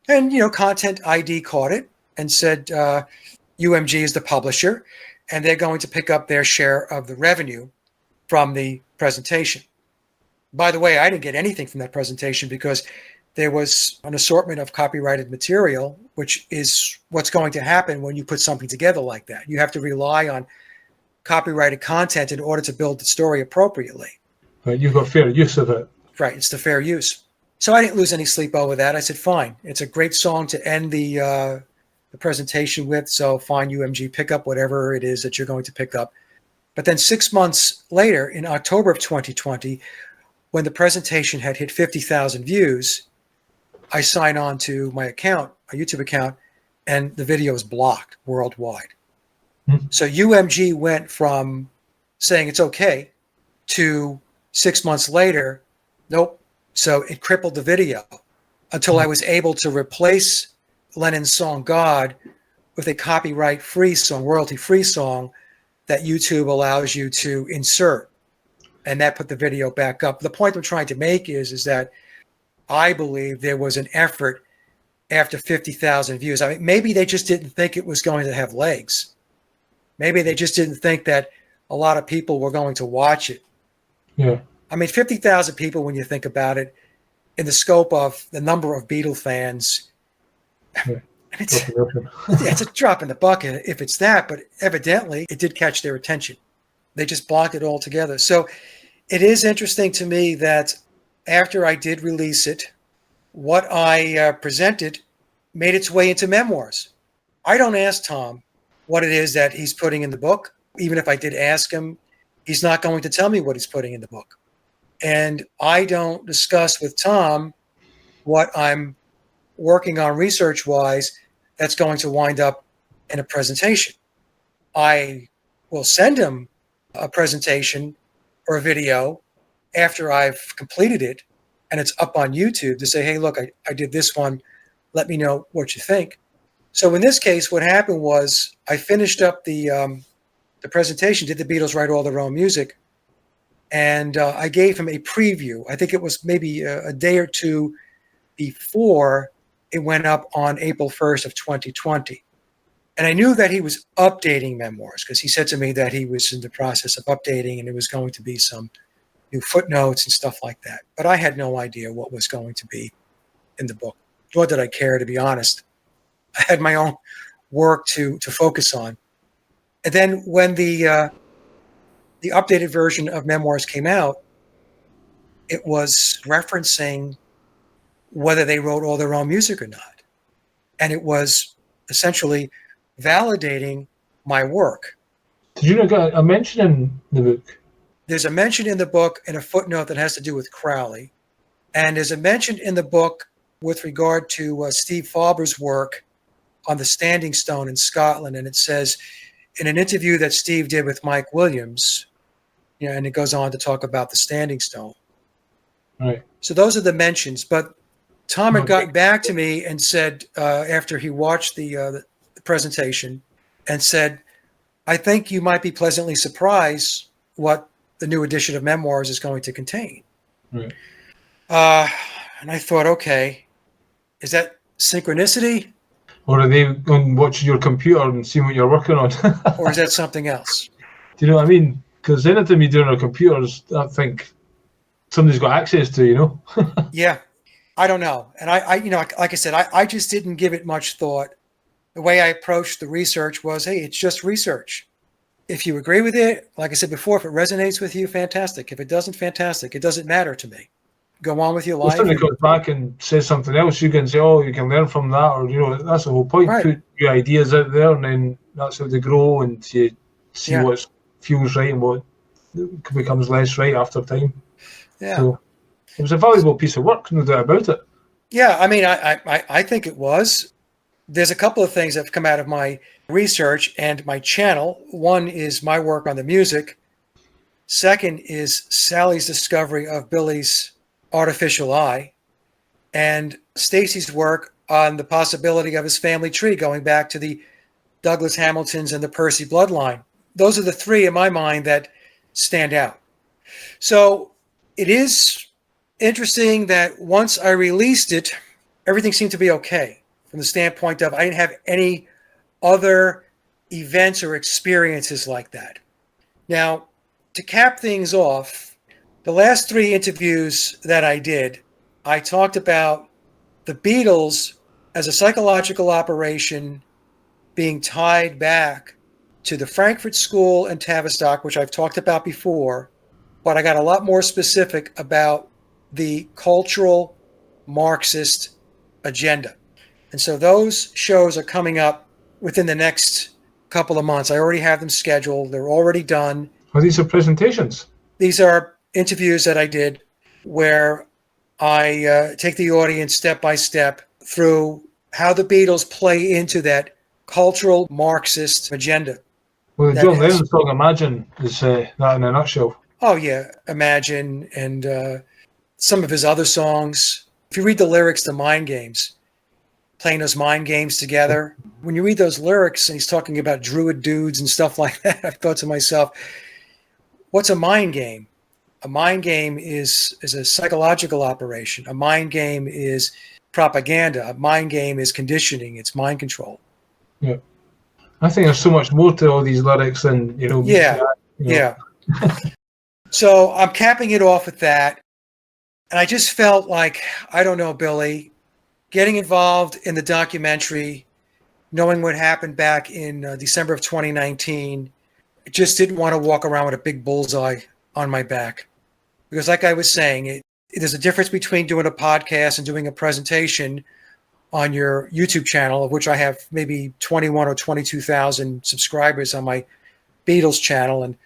And Content ID caught it and said UMG is the publisher, and they're going to pick up their share of the revenue from the presentation. By the way, I didn't get anything from that presentation because there was an assortment of copyrighted material, which is what's going to happen when you put something together like that. You have to rely on copyrighted content in order to build the story appropriately. Right, you've got fair use of it. Right, it's the fair use. So I didn't lose any sleep over that. I said, fine, it's a great song to end the presentation with, so fine, UMG, pick up whatever it is that you're going to pick up. But then 6 months later, in October of 2020, when the presentation had hit 50,000 views, I sign on to my account, a YouTube account, and the video is blocked worldwide. Mm-hmm. So UMG went from saying it's okay to 6 months later, nope. So it crippled the video until I was able to replace Lennon's song God with a copyright-free song, royalty-free song that YouTube allows you to insert. And that put the video back up. The point I'm trying to make is that I believe there was an effort after 50,000 views. I mean, maybe they just didn't think it was going to have legs. Maybe they just didn't think that a lot of people were going to watch it. Yeah. I mean, 50,000 people, when you think about it, in the scope of the number of Beatle fans, Yeah. It's a drop in the bucket if it's that, but evidently it did catch their attention. They just blocked it altogether. So it is interesting to me that after I did release it, what I presented made its way into memoirs. I don't ask Tom what it is that he's putting in the book. Even if I did ask him, he's not going to tell me what he's putting in the book. And I don't discuss with Tom what I'm working on research-wise that's going to wind up in a presentation. I will send him a presentation or a video after I've completed it and it's up on YouTube to say, hey, look, I did this one. Let me know what you think. So in this case, what happened was I finished up the presentation, did the Beatles write all their own music, and I gave him a preview. I think it was maybe a day or two before it went up on April 1st of 2020. And I knew that he was updating memoirs because he said to me that he was in the process of updating and there was going to be some new footnotes and stuff like that. But I had no idea what was going to be in the book, nor did I care, to be honest. I had my own work to focus on. And then when the updated version of memoirs came out, it was referencing whether they wrote all their own music or not. And it was essentially validating my work. Did you not get a mention in the book? There's a mention in the book and a footnote that has to do with Crowley. And there's a mention in the book with regard to Steve Faber's work on the Standing Stone in Scotland. And it says, in an interview that Steve did with Mike Williams, and it goes on to talk about the Standing Stone. Right. So those are the mentions. But Tom had gotten back to me and said, after he watched the presentation, and said, I think you might be pleasantly surprised what the new edition of memoirs is going to contain. Right. And I thought, okay, is that synchronicity? Or are they going watching your computer and seeing what you're working on? Or is that something else? Do you know what I mean? Because anything we do on our computers, I think somebody's got access to, you know? Yeah, I don't know. And I like I said, I just didn't give it much thought. The way I approached the research was, hey, it's just research. If you agree with it, like I said before, if it resonates with you, fantastic. If it doesn't, fantastic. It doesn't matter to me. Go on with your If life. somebody comes back and says something else, you can say, oh, you can learn from that, or, you know, that's the whole point. Right. Put your ideas out there, and then that's how they grow, and you see what feels right and what becomes less right after time. Yeah. So it was a valuable piece of work, no doubt about it. Yeah, I mean, I think it was. There's a couple of things that have come out of my research and my channel. One is my work on the music. Second is Sally's discovery of Billy's artificial eye, and Stacy's work on the possibility of his family tree going back to the Douglas Hamiltons and the Percy bloodline. Those are the three in my mind that stand out. So it is interesting that once I released it, everything seemed to be okay from the standpoint of I didn't have any other events or experiences like that. Now, to cap things off, the last 3 interviews that I did, I talked about the Beatles as a psychological operation being tied back to the Frankfurt School and Tavistock, which I've talked about before, but I got a lot more specific about the cultural Marxist agenda. And so those shows are coming up within the next couple of months. I already have them scheduled. They're already done. Well, these are presentations. These are interviews that I did where I take the audience step by step through how the Beatles play into that cultural Marxist agenda. Well, the John Lennon song Imagine is that in a nutshell. Oh, yeah, Imagine, and some of his other songs. If you read the lyrics to Mind Games, playing those mind games together, when you read those lyrics and he's talking about druid dudes and stuff like that, I thought to myself, what's a mind game? A mind game is a psychological operation. A mind game is propaganda. A mind game is conditioning. It's mind control. Yeah. I think there's so much more to all these lyrics than, you know. Yeah. So I'm capping it off with that. And I just felt like, I don't know, Billy, getting involved in the documentary, knowing what happened back in December of 2019, I just didn't want to walk around with a big bullseye on my back. Because like I was saying, there's a difference between doing a podcast and doing a presentation on your YouTube channel, of which I have maybe 21 or 22,000 subscribers on my Beatles channel and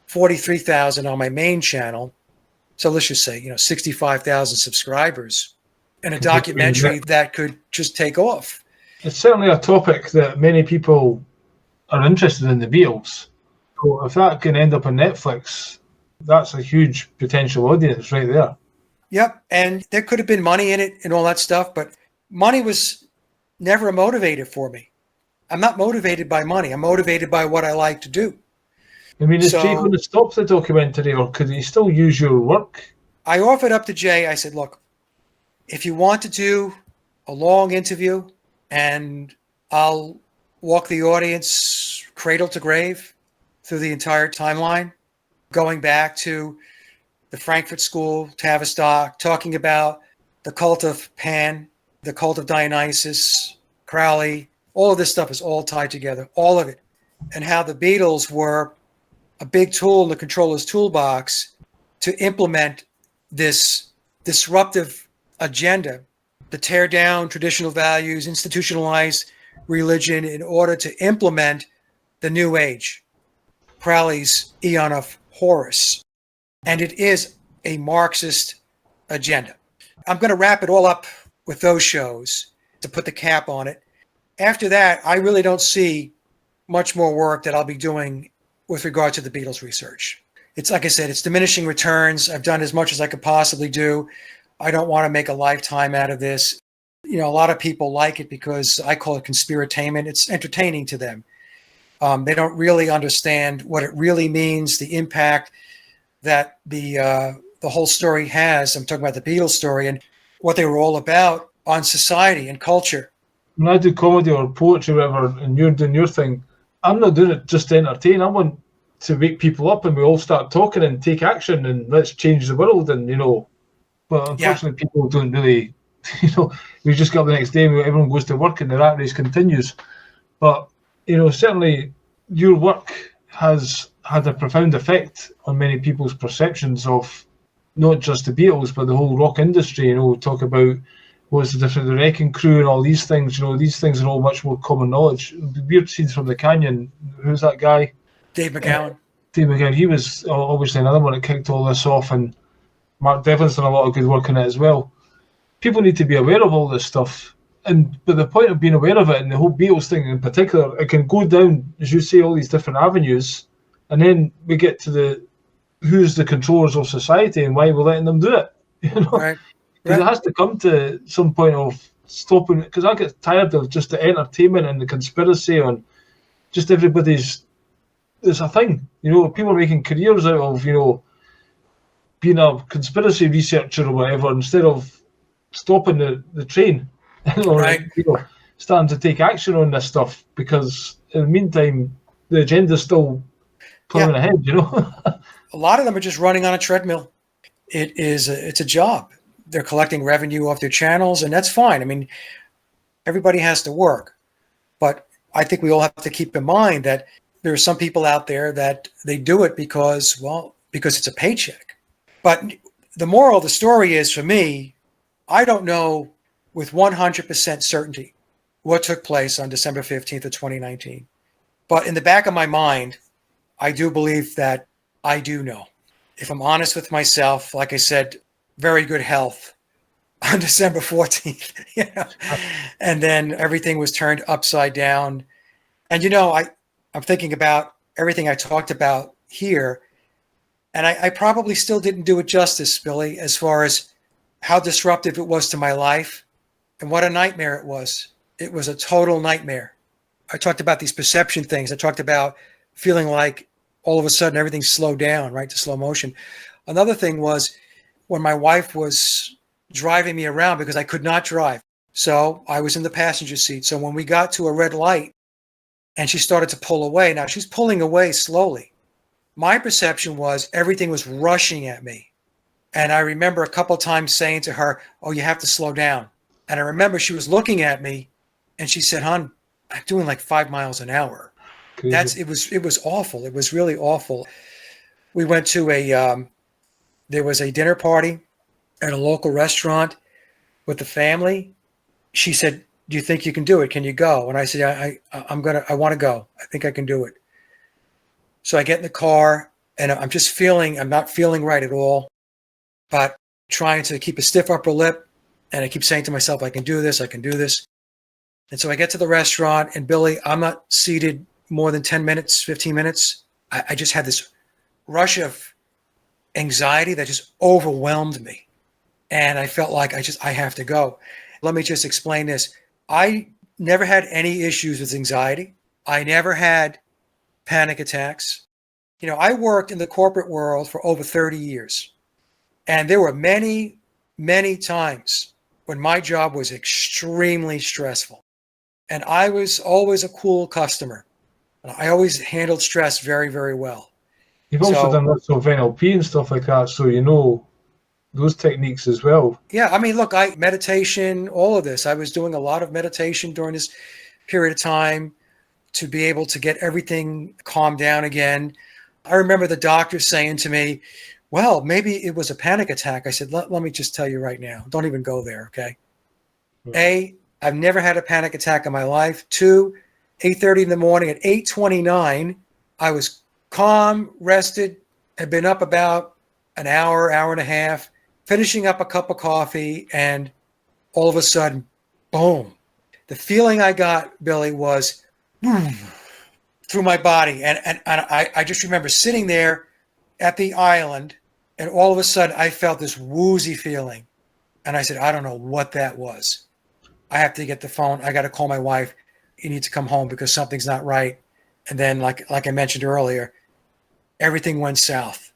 43,000 on my main channel. So let's just say, 65,000 subscribers, and a documentary that could just take off. It's certainly a topic that many people are interested in, the Beatles. So if that can end up on Netflix, that's a huge potential audience right there. Yep. And there could have been money in it and all that stuff, but money was never a motivator for me. I'm not motivated by money. I'm motivated by what I like to do. I mean, is Jay going to stop the documentary, or could he still use your work? I offered up to Jay. I said, look, if you want to do a long interview and I'll walk the audience cradle to grave through the entire timeline, going back to the Frankfurt School, Tavistock, talking about the cult of Pan, the cult of Dionysus, Crowley, all of this stuff is all tied together, all of it. And how the Beatles were a big tool in the controller's toolbox to implement this disruptive agenda to tear down traditional values, institutionalize religion in order to implement the New Age, Crowley's Aeon of Horus. And it is a Marxist agenda. I'm going to wrap it all up with those shows to put the cap on it. After that, I really don't see much more work that I'll be doing with regard to the Beatles research. It's like I said, it's diminishing returns. I've done as much as I could possibly do. I don't want to make a lifetime out of this. A lot of people like it because I call it conspiratainment. It's entertaining to them. They don't really understand what it really means, the impact that the whole story has. I'm talking about the Beatles story and what they were all about on society and culture. When I do comedy or poetry or whatever, and you're doing your thing, I'm not doing it just to entertain. I want to wake people up, and we all start talking and take action, and let's change the world. And but Yeah. unfortunately, people don't really, we just get up the next day and everyone goes to work and the rat race continues. But certainly your work has had a profound effect on many people's perceptions of not just the Beatles but the whole rock industry. Talk about what's the difference, the Wrecking Crew and all these things. These things are all much more common knowledge. The Weird Scenes from the Canyon. Who's that guy? Dave McGowan. Dave McGowan. He was obviously another one that kicked all this off, and Mark Devlin's done a lot of good work on it as well. People need to be aware of all this stuff. But the point of being aware of it, and the whole Beatles thing in particular, it can go down, as you say, all these different avenues, and then we get to who's the controllers of society and why we're letting them do it. Right. Because it has to come to some point of stopping. Because I get tired of just the entertainment and the conspiracy on just everybody's. It's a thing, People are making careers out of being a conspiracy researcher or whatever instead of stopping the train. Right. Starting to take action on this stuff, because in the meantime the agenda's still plowing ahead. A lot of them are just running on a treadmill. It's a job. They're collecting revenue off their channels, and that's fine. I mean, everybody has to work, but I think we all have to keep in mind that there are some people out there that they do it because it's a paycheck. But the moral of the story is, for me, I don't know with 100% certainty what took place on December 15th of 2019. But in the back of my mind, I do believe that I do know. If I'm honest with myself, like I said, very good health on December 14th. And then everything was turned upside down. And, I'm thinking about everything I talked about here. And I probably still didn't do it justice, Billy, as far as how disruptive it was to my life and what a nightmare it was. It was a total nightmare. I talked about these perception things. I talked about feeling like all of a sudden everything slowed down, right, to slow motion. Another thing was when my wife was driving me around, because I could not drive. So I was in the passenger seat. So when we got to a red light and she started to pull away, now she's pulling away slowly. My perception was everything was rushing at me. And I remember a couple of times saying to her, "Oh, you have to slow down." And I remember she was looking at me and she said, "Hon, I'm doing like 5 miles an hour." It was awful. It was really awful. We went to there was a dinner party at a local restaurant with the family. She said, "Do you think you can do it? Can you go?" And I said, I want to go. I think I can do it. So I get in the car and I'm not feeling right at all, but trying to keep a stiff upper lip. And I keep saying to myself, I can do this. I can do this. And so I get to the restaurant, and Billy, I'm not seated more than 10 minutes, 15 minutes. I just had this rush of anxiety that just overwhelmed me. And I felt like I have to go. Let me just explain this. I never had any issues with anxiety. I never had panic attacks. I worked in the corporate world for over 30 years. And there were many, many times when my job was extremely stressful. And I was always a cool customer. I always handled stress very, very well. You've also done lots of NLP and stuff like that, so those techniques as well. Yeah, I mean, look, meditation, all of this. I was doing a lot of meditation during this period of time to be able to get everything calmed down again. I remember the doctor saying to me, "Well, maybe it was a panic attack." I said, let me just tell you right now, don't even go there, okay? A, I've never had a panic attack in my life. 2, 8:30 in the morning. At 8:29, I was calm, rested, had been up about an hour, hour and a half, finishing up a cup of coffee, and all of a sudden, boom. The feeling I got, Billy, was boom, through my body. And I just remember sitting there at the island, and all of a sudden I felt this woozy feeling. And I said, I don't know what that was. I have to get the phone. I got to call my wife. You need to come home because something's not right. And then, like I mentioned earlier, everything went south.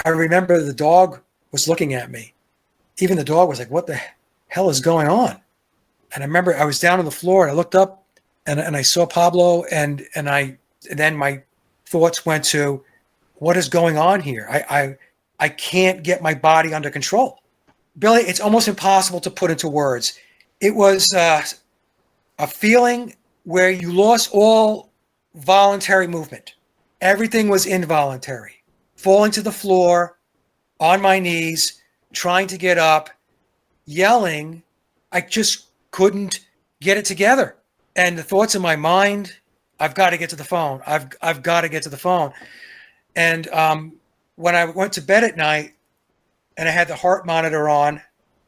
I remember the dog was looking at me. Even the dog was like, "What the hell is going on?" And I remember I was down on the floor and I looked up and I saw Pablo and then my thoughts went to, what is going on here? I can't get my body under control. Billy, it's almost impossible to put into words. It was a feeling where you lost all voluntary movement. Everything was involuntary. Falling to the floor, on my knees, trying to get up, yelling. I just couldn't get it together. And the thoughts in my mind, I've got to get to the phone. I've got to get to the phone. And when I went to bed at night and I had the heart monitor on,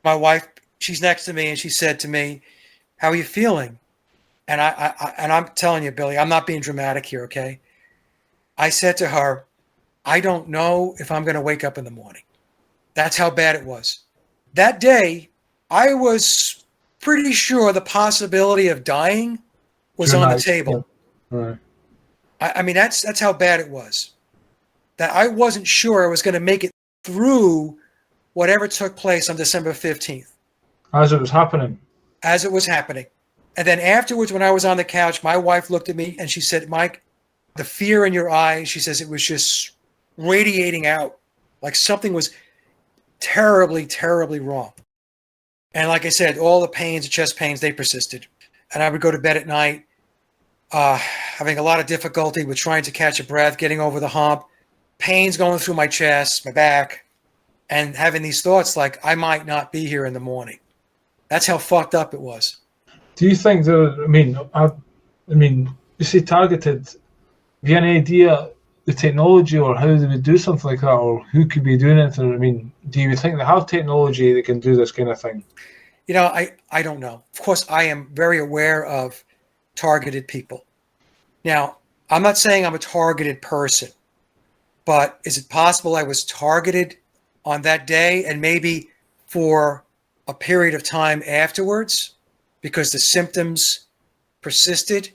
my wife, she's next to me, and she said to me, "How are you feeling?" And I'm telling you, Billy, I'm not being dramatic here, okay? I said to her, "I don't know if I'm going to wake up in the morning." That's how bad it was. That day, I was pretty sure the possibility of dying was on the table. Right. I mean, that's how bad it was. That I wasn't sure I was going to make it through whatever took place on December 15th. As it was happening. As it was happening. And then afterwards, when I was on the couch, my wife looked at me and she said, "Mike, the fear in your eyes," she says, "it was just radiating out like something was terribly, terribly wrong." And like I said, all the pains, the chest pains, they persisted. And I would go to bed at night having a lot of difficulty with trying to catch a breath, getting over the hump, pains going through my chest, my back, and having these thoughts like I might not be here in the morning. That's how fucked up it was. Do you think that, I mean, you say targeted, have you any idea the technology or how they would do something like that, or who could be doing it? I mean, do you think they have technology that can do this kind of thing? You know, I don't know. Of course, I am very aware of targeted people. Now, I'm not saying I'm a targeted person, but is it possible I was targeted on that day and maybe for a period of time afterwards because the symptoms persisted?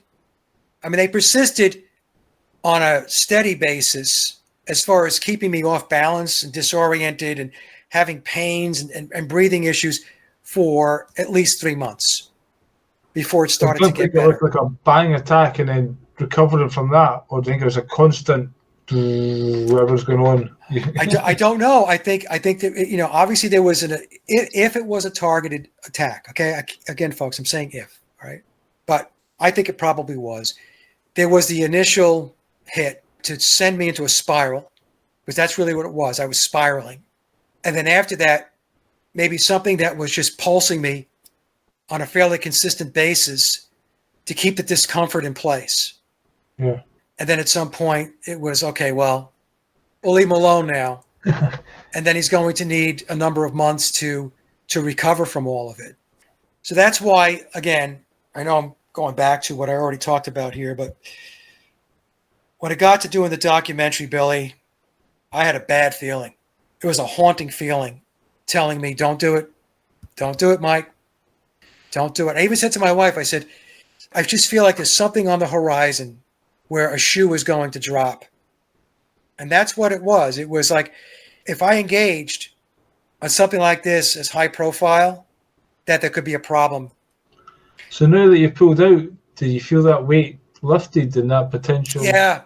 I mean, they persisted on a steady basis as far as keeping me off balance and disoriented and having pains and breathing issues for at least 3 months before it started to get better. Like a bang attack and then recovering from that, or do you think it was a constant whatever's going on? I don't know. I think that, you know, obviously there was if it was a targeted attack. Okay, again, folks, I'm saying if, all right, but I think it probably was. There was the initial hit to send me into a spiral, because that's really what it was. I was spiraling, and then after that, maybe something that was just pulsing me on a fairly consistent basis to keep the discomfort in place. Yeah. And then at some point it was, okay, well, we'll leave him alone now. And then he's going to need a number of months to recover from all of it. So that's why, again, I know I'm going back to what I already talked about here, but when I got to doing the documentary, Billy, I had a bad feeling. It was a haunting feeling telling me, don't do it. Don't do it, Mike. Don't do it. I even said to my wife, I said, I just feel like there's something on the horizon where a shoe is going to drop. And that's what it was. It was like, if I engaged on something like this as high profile, that there could be a problem. So now that you've pulled out, do you feel that weight lifted and that potential? Yeah.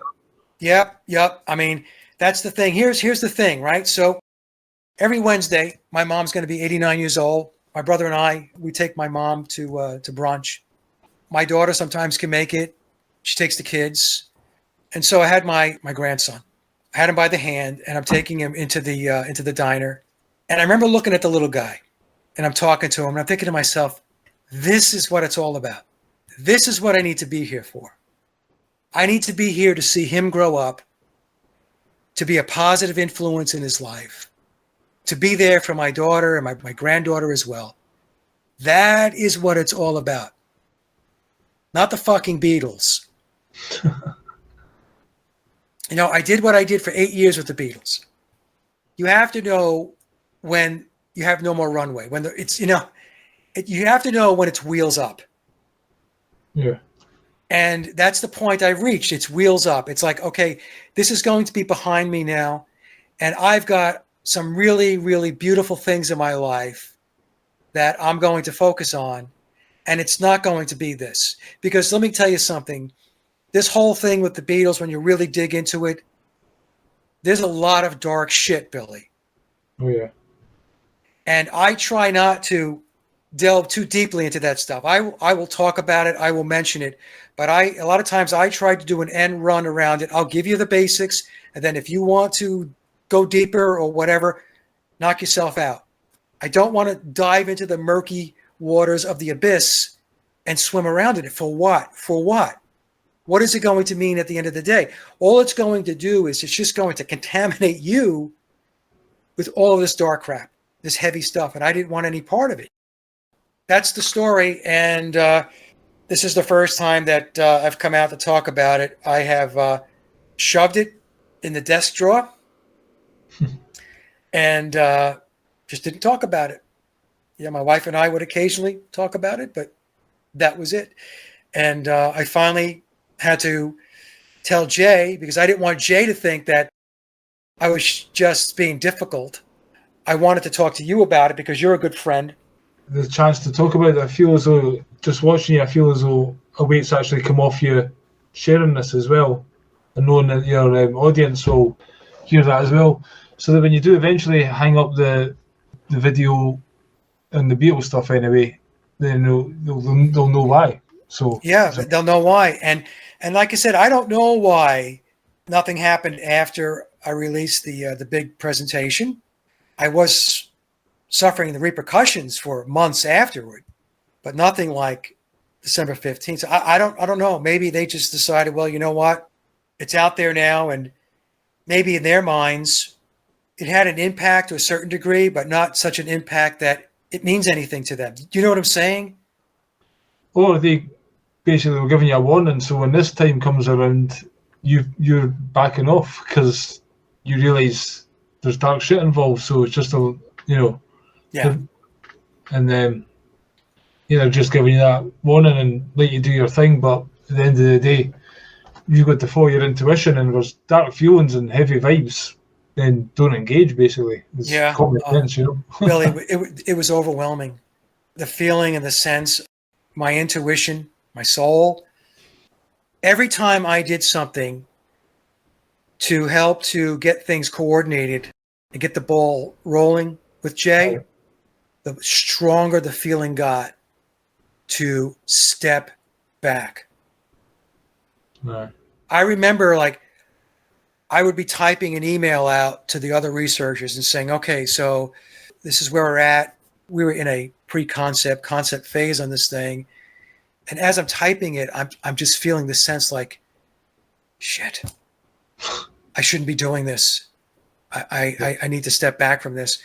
Yep. I mean, that's the thing. Here's the thing, right? So every Wednesday, my mom's going to be 89 years old. My brother and I, we take my mom to brunch. My daughter sometimes can make it. She takes the kids. And so I had my grandson. I had him by the hand, and I'm taking him into the diner. And I remember looking at the little guy, and I'm talking to him, and I'm thinking to myself, this is what it's all about. This is what I need to be here for. I need to be here to see him grow up, to be a positive influence in his life, to be there for my daughter and my granddaughter as well. That is what it's all about. Not the fucking Beatles. You know, I did what I did for 8 years with the Beatles. You have to know when you have no more runway. When it's, you know, you have to know when it's wheels up. Yeah. And that's the point I've reached. It's wheels up. It's like, okay, this is going to be behind me now. And I've got some really, really beautiful things in my life that I'm going to focus on. And it's not going to be this. Because let me tell you something. This whole thing with the Beatles, when you really dig into it, there's a lot of dark shit, Billy. Oh, yeah. And I try not to delve too deeply into that stuff. I will talk about it. I will mention it. But a lot of times I try to do an end run around it. I'll give you the basics. And then if you want to go deeper or whatever, knock yourself out. I don't want to dive into the murky waters of the abyss and swim around in it. For what? For what? What is it going to mean at the end of the day? All it's going to do is it's just going to contaminate you with all of this dark crap, this heavy stuff. And I didn't want any part of it. That's the story. And this is the first time that I've come out to talk about it. I have shoved it in the desk drawer and just didn't talk about it. Yeah, my wife and I would occasionally talk about it, but that was it. And I finally had to tell Jay, because I didn't want Jay to think that I was just being difficult. I wanted to talk to you about it because you're a good friend. The chance to talk about it, I feel as though, just watching you, I feel as though a weight's actually come off you sharing this as well, and knowing that your audience will hear that as well. So that when you do eventually hang up the video and the Beatles stuff anyway, then they'll know why. So yeah, they'll know why. And like I said, I don't know why nothing happened after I released the big presentation. I was suffering the repercussions for months afterward, but nothing like December 15th. So I don't know. Maybe they just decided, well, you know what? It's out there now, and maybe in their minds it had an impact to a certain degree, but not such an impact that it means anything to them. Do you know what I'm saying? Or they basically were giving you a warning, so when this time comes around, you're backing off because you realise there's dark shit involved. So it's just Yeah. And then they're just giving you that warning and let you do your thing. But at the end of the day, you've got to follow your intuition, and there's dark feelings and heavy vibes. Then don't engage. Basically, it's common sense, Billy, it was overwhelming. The feeling and the sense, my intuition, my soul. Every time I did something to help to get things coordinated and get the ball rolling with Jay, the stronger the feeling got to step back. Right. I remember, like, I would be typing an email out to the other researchers and saying, okay, so this is where we're at. We were in a concept phase on this thing. And as I'm typing it, I'm just feeling the sense like, shit, I shouldn't be doing this. I need to step back from this.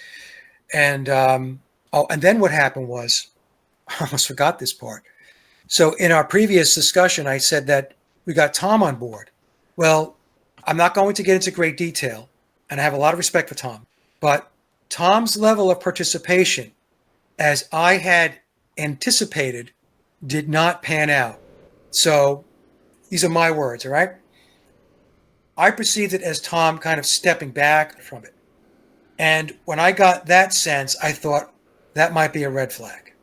And and then what happened was, I almost forgot this part. So in our previous discussion, I said that we got Tom on board. Well, I'm not going to get into great detail, and I have a lot of respect for Tom, but Tom's level of participation, as I had anticipated, did not pan out. So these are my words, all right? I perceived it as Tom kind of stepping back from it. And when I got that sense, I thought that might be a red flag.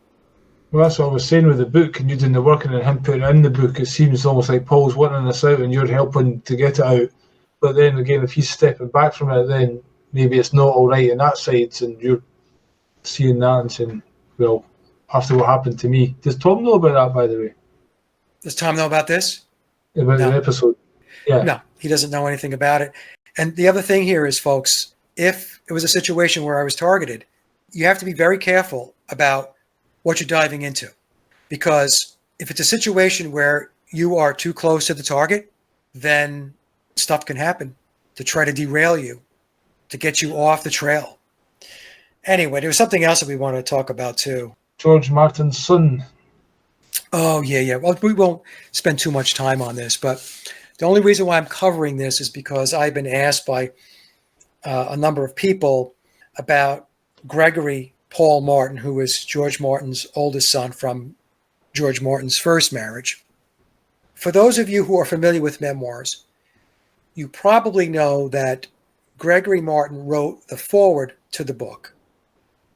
Well, that's what I was saying with the book, and you doing the working and him putting it in the book. It seems almost like Paul's wanting this out and you're helping to get it out. But then again, if he's stepping back from it, then maybe it's not all right in that side, and you're seeing that and saying, well, after what happened to me. Does Tom know about that, by the way? Does Tom know about this? About the episode? Yeah. No, he doesn't know anything about it. And the other thing here is, folks, if it was a situation where I was targeted, you have to be very careful about what you're diving into. Because if it's a situation where you are too close to the target, then stuff can happen to try to derail you, to get you off the trail. Anyway, there was something else that we wanted to talk about too. George Martin's son. Oh, yeah. Well, we won't spend too much time on this, but the only reason why I'm covering this is because I've been asked by a number of people about Gregory Paul Martin, who is George Martin's oldest son from George Martin's first marriage. For those of you who are familiar with memoirs, you probably know that Gregory Martin wrote the foreword to the book.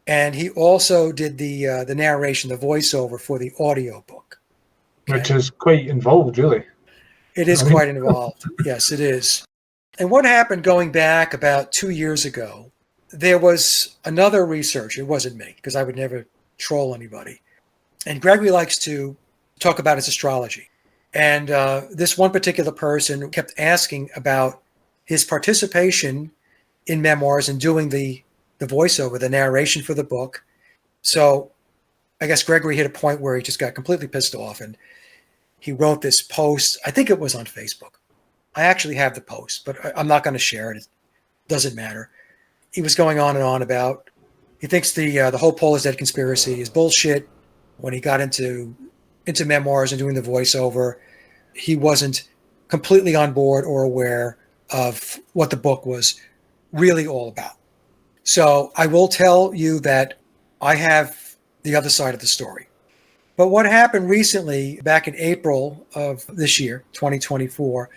And he also did the narration, the voiceover for the audio book. Okay? Which is quite involved, really. It is quite involved. Yes, it is. And what happened going back about 2 years ago, there was another researcher, it wasn't me, because I would never troll anybody. And Gregory likes to talk about his astrology. And this one particular person kept asking about his participation in memoirs and doing the voiceover, the narration for the book. So I guess Gregory hit a point where he just got completely pissed off, and he wrote this post. I think it was on Facebook. I actually have the post, but I'm not going to share it. It doesn't matter. He was going on and on about, he thinks the whole Paul is dead conspiracy is bullshit. When he got into memoirs and doing the voiceover, he wasn't completely on board or aware of what the book was really all about. So I will tell you that I have the other side of the story. But what happened recently, back in April of this year, 2024,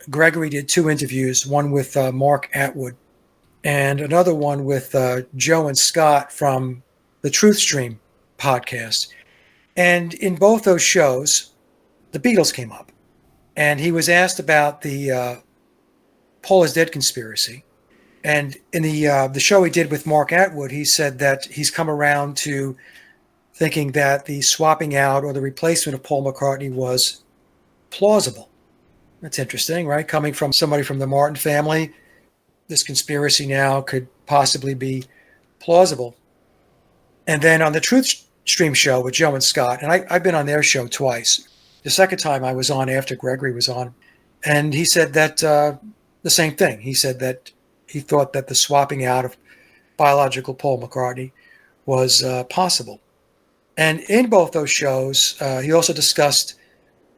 Gregory did 2 interviews, one with Mark Atwood and another one with Joe and Scott from the Truth Stream podcast. And in both those shows, the Beatles came up. And he was asked about the Paul is dead conspiracy. And in the show he did with Mark Atwood, he said that he's come around to thinking that the swapping out or the replacement of Paul McCartney was plausible. That's interesting, right? Coming from somebody from the Martin family, this conspiracy now could possibly be plausible. And then on the Truth Stream show with Joe and Scott, and I've been on their show twice. The second time I was on after Gregory was on, and he said that the same thing. He said that he thought that the swapping out of biological Paul McCartney was possible. And in both those shows, he also discussed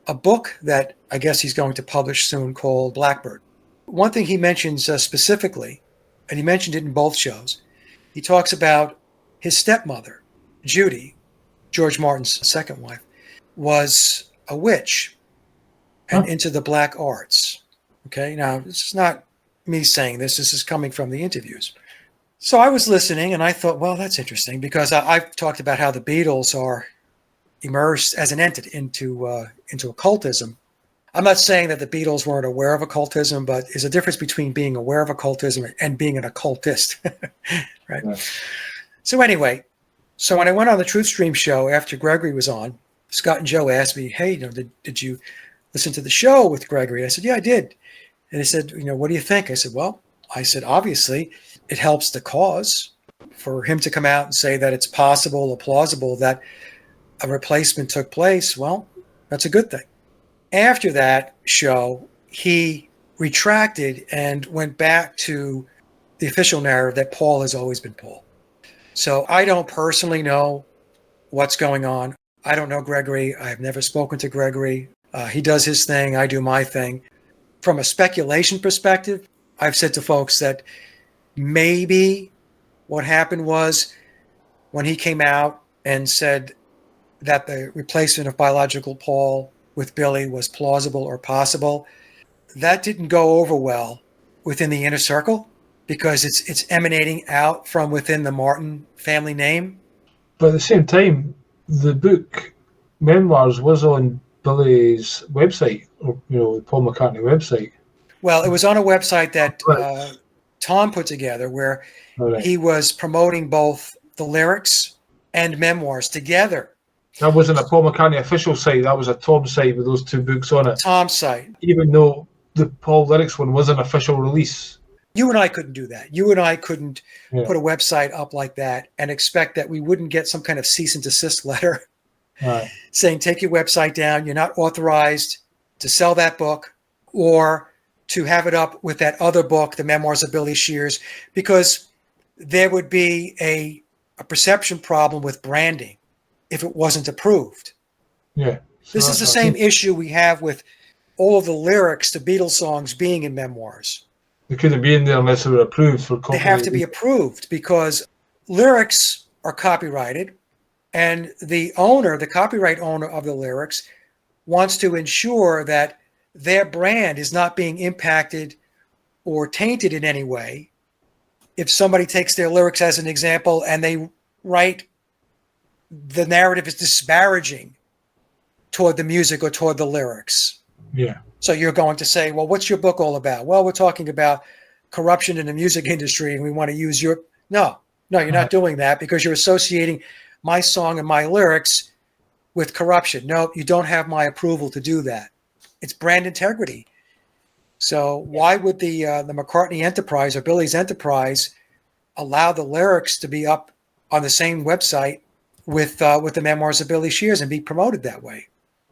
a book that I guess he's going to publish soon called Blackbird. One thing he mentions specifically, and he mentioned it in both shows, he talks about his stepmother, Judy, George Martin's second wife, was a witch and into the black arts. Okay, now this is not me saying this. This is coming from the interviews. So I was listening and I thought, well, that's interesting because I've talked about how the Beatles are immersed as an entity into occultism. I'm not saying that the Beatles weren't aware of occultism, but there's a difference between being aware of occultism and being an occultist, right? Yeah. So anyway, so when I went on the Truth Stream show after Gregory was on, Scott and Joe asked me, hey, did you listen to the show with Gregory? I said, yeah, I did. And they said, what do you think? I said, obviously, it helps the cause for him to come out and say that it's possible or plausible that a replacement took place. Well, that's a good thing. After that show, he retracted and went back to the official narrative that Paul has always been Paul. So I don't personally know what's going on. I don't know Gregory. I've never spoken to Gregory. He does his thing. I do my thing. From a speculation perspective, I've said to folks that maybe what happened was when he came out and said that the replacement of biological Paul with Billy was plausible or possible, that didn't go over well within the inner circle because it's emanating out from within the Martin family name. But at the same time, the book Memoirs was on Billy's website, or the Paul McCartney website. Well, it was on a website that Tom put together where he was promoting both the lyrics and memoirs together. That wasn't a Paul McCartney official site. That was a Tom site with those 2 books on it. Tom's site. Even though the Paul lyrics one was an official release. You and I couldn't do that. You and I couldn't put a website up like that and expect that we wouldn't get some kind of cease and desist letter saying, take your website down. You're not authorized to sell that book or to have it up with that other book, The Memoirs of Billy Shears, because there would be a perception problem with branding if it wasn't approved. Yeah. This is the same issue we have with all of the lyrics to Beatles songs being in memoirs. They couldn't be in there unless they were approved for copyright. They have to be approved because lyrics are copyrighted and the copyright owner of the lyrics wants to ensure that their brand is not being impacted or tainted in any way. If somebody takes their lyrics as an example and they write the narrative is disparaging toward the music or toward the lyrics, Yeah. So you're going to say, well, what's your book all about? Well, we're talking about corruption in the music industry, and we want to use your. No, you're not doing that because you're associating my song and my lyrics with corruption. No, you don't have my approval to do that. It's brand integrity. So why would the McCartney Enterprise or Billy's Enterprise allow the lyrics to be up on the same website with the memoirs of Billy Shears and be promoted that way?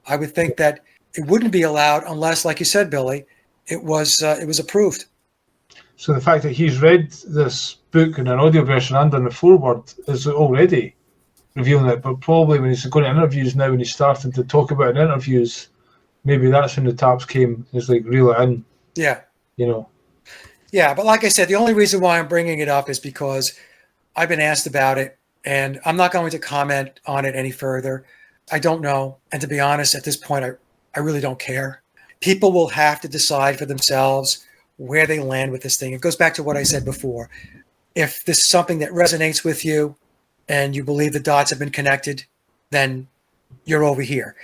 I would think that it wouldn't be allowed unless, like you said, Billy, it was approved. So the fact that he's read this book in an audio version and in the foreword is already revealing it. But probably when he's going to interviews now, when he's starting to talk about in interviews, maybe that's when the taps came. Is like reel it in. Yeah. You know. Yeah, but like I said, the only reason why I'm bringing it up is because I've been asked about it, and I'm not going to comment on it any further. I don't know. And to be honest, at this point, I really don't care. People will have to decide for themselves where they land with this thing. It goes back to what I said before. If this is something that resonates with you and you believe the dots have been connected, then you're over here.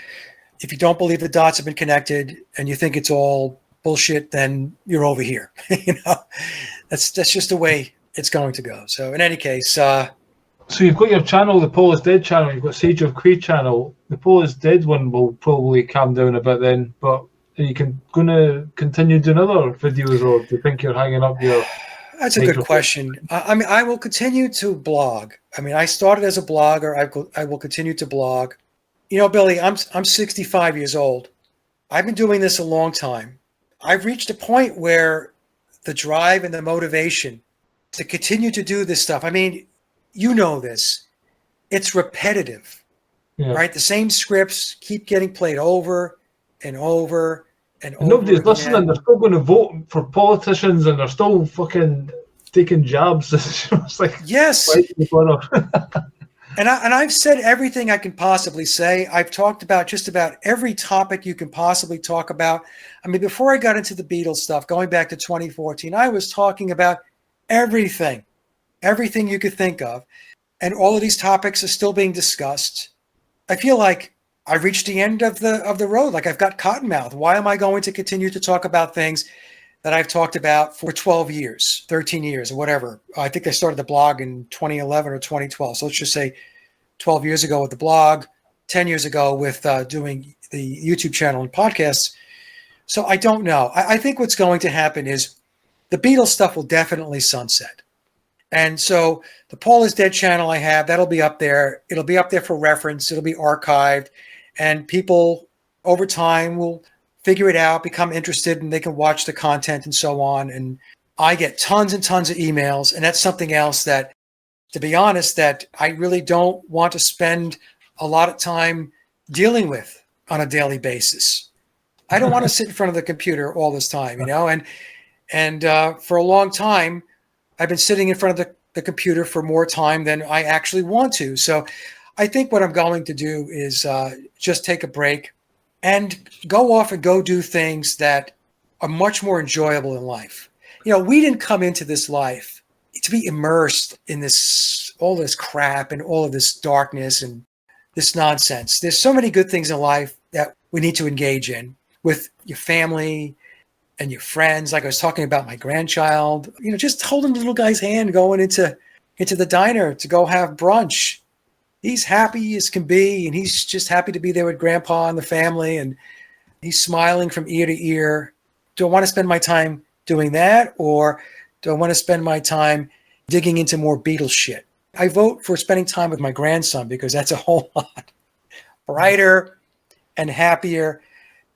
If you don't believe the dots have been connected and you think it's all bullshit, then you're over here. That's just the way it's going to go. So in any case, so you've got your channel, the Paul is Dead channel. You've got Sage of Quay channel. The Paul is Dead one will probably calm down a bit then, but are you going to continue doing other videos, or do you think you're hanging up your? That's a good question. I mean, I will continue to blog. I mean, I started as a blogger. I will continue to blog. Billy, I'm 65 years old. I've been doing this a long time. I've reached a point where the drive and the motivation to continue to do this stuff. I mean, this. It's repetitive, right? The same scripts keep getting played over and over and over. Nobody's listening. They're still going to vote for politicians, and they're still fucking taking jabs. It's like, yes. And I've said everything I can possibly say. I've talked about just about every topic you can possibly talk about. I mean, before I got into the Beatles stuff, going back to 2014, I was talking about everything you could think of. And all of these topics are still being discussed. I feel like I've reached the end of the road. Like I've got cottonmouth. Why am I going to continue to talk about things that I've talked about for 12 years, 13 years, or whatever? I think I started the blog in 2011 or 2012. So let's just say 12 years ago with the blog, 10 years ago with doing the YouTube channel and podcasts. So I don't know. I think what's going to happen is the Beatles stuff will definitely sunset. And so the Paul is Dead channel I have, that'll be up there. It'll be up there for reference. It'll be archived. And people over time will figure it out, become interested, and they can watch the content and so on. And I get tons and tons of emails. And that's something else that, to be honest, that I really don't want to spend a lot of time dealing with on a daily basis. I don't want to sit in front of the computer all this time, And for a long time, I've been sitting in front of the computer for more time than I actually want to. So I think what I'm going to do is just take a break and go off and go do things that are much more enjoyable in life. We didn't come into this life to be immersed in all this crap and all of this darkness and this nonsense. There's so many good things in life that we need to engage in with your family and your friends. Like I was talking about my grandchild, just holding the little guy's hand going into the diner to go have brunch. He's happy as can be, and he's just happy to be there with grandpa and the family, and he's smiling from ear to ear. Do I want to spend my time doing that, or do I want to spend my time digging into more Beatles shit? I vote for spending time with my grandson because that's a whole lot brighter and happier.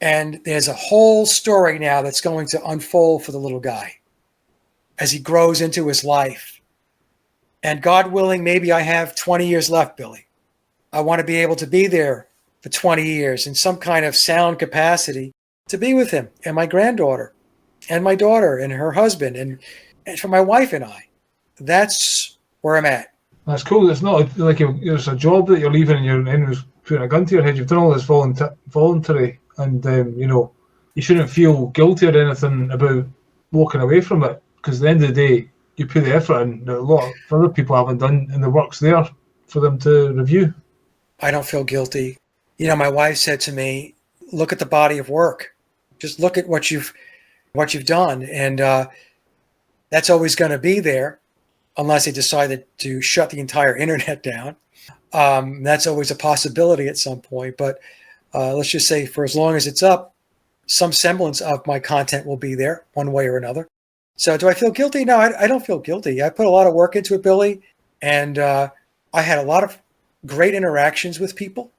And there's a whole story now that's going to unfold for the little guy as he grows into his life. And God willing, maybe I have 20 years left, Billy. I want to be able to be there for 20 years in some kind of sound capacity to be with him and my granddaughter and my daughter and her husband and for my wife and I. That's where I'm at. That's cool. It's not like it's a job that you're leaving and your enemy's putting a gun to your head. You've done all this voluntary. And, you shouldn't feel guilty or anything about walking away from it, because at the end of the day, you put the effort in that a lot of other people haven't done, and the work's there for them to review. I don't feel guilty. My wife said to me, look at the body of work. Just look at what you've done, and that's always going to be there, unless they decided to shut the entire internet down. That's always a possibility at some point. But let's just say, for as long as it's up, some semblance of my content will be there, one way or another. So, do I feel guilty? No, I don't feel guilty. I put a lot of work into it, Billy, and I had a lot of great interactions with people,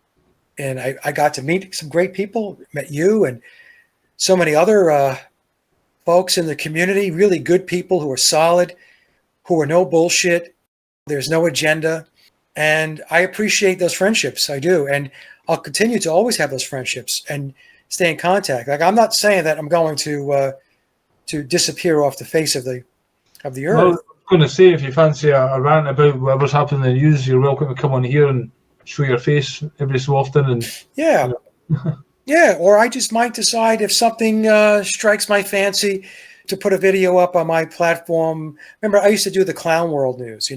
and I got to meet some great people. Met you and so many other folks in the community, really good people who are solid, who are no bullshit. There's no agenda. And I appreciate those friendships. I do. And I'll continue to always have those friendships and stay in contact. Like, I'm not saying that I'm going to disappear off the face of the earth. Well, I was going to say, if you fancy a rant about whatever's happening in the news, you're welcome to come on here and show your face every so often. And yeah. You know. Yeah, or I just might decide, if something strikes my fancy, to put a video up on my platform. Remember, I used to do the Clown World News,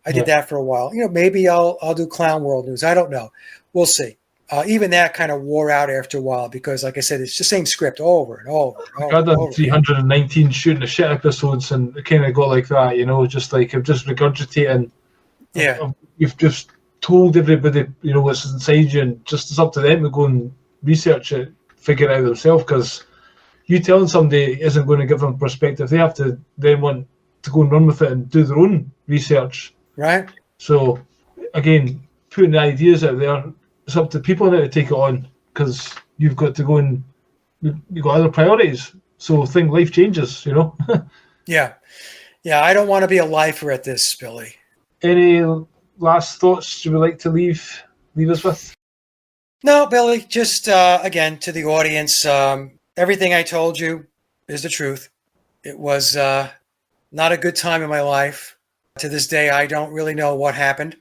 I did that for a while. Maybe I'll do Clown World News. I don't know. We'll see. Even that kind of wore out after a while because, like I said, it's the same script over and over. I done 319 shooting the shit episodes, and it kind of got like that, just like I'm just regurgitating. Yeah. You've just told everybody, what's inside you, and just it's up to them to go and research it, figure it out themselves, because you telling somebody isn't going to give them perspective. They have to then want to go and run with it and do their own research. Right. So, again, putting the ideas out there, it's up to people now to take it on, because you've got to go and you've got other priorities. So, life changes, Yeah. Yeah, I don't want to be a lifer at this, Billy. Any last thoughts you would like to leave us with? No, Billy, just, again, to the audience, everything I told you is the truth. It was not a good time in my life. To this day, I don't really know what happened.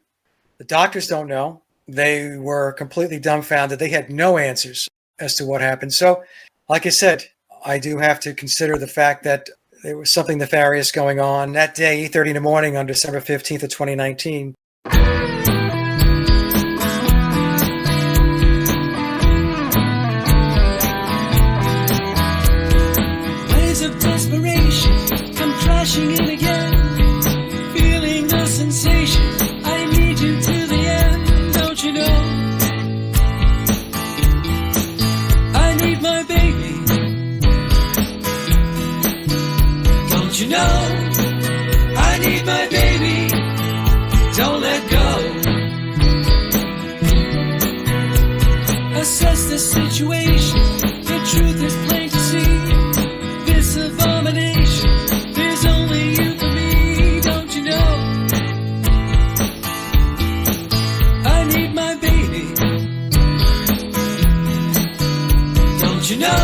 The doctors don't know. They were completely dumbfounded. They had no answers as to what happened. So, like I said, I do have to consider the fact that there was something nefarious going on. That day, 8:30 in the morning on December 15th of 2019, crashing in again, feeling the sensation. I need you to the end, don't you know? I need my baby, don't you know? I need my baby, don't let go. Assess the situation, the truth is plain to see. This abomination, there's only you for me, don't you know? I need my baby, don't you know?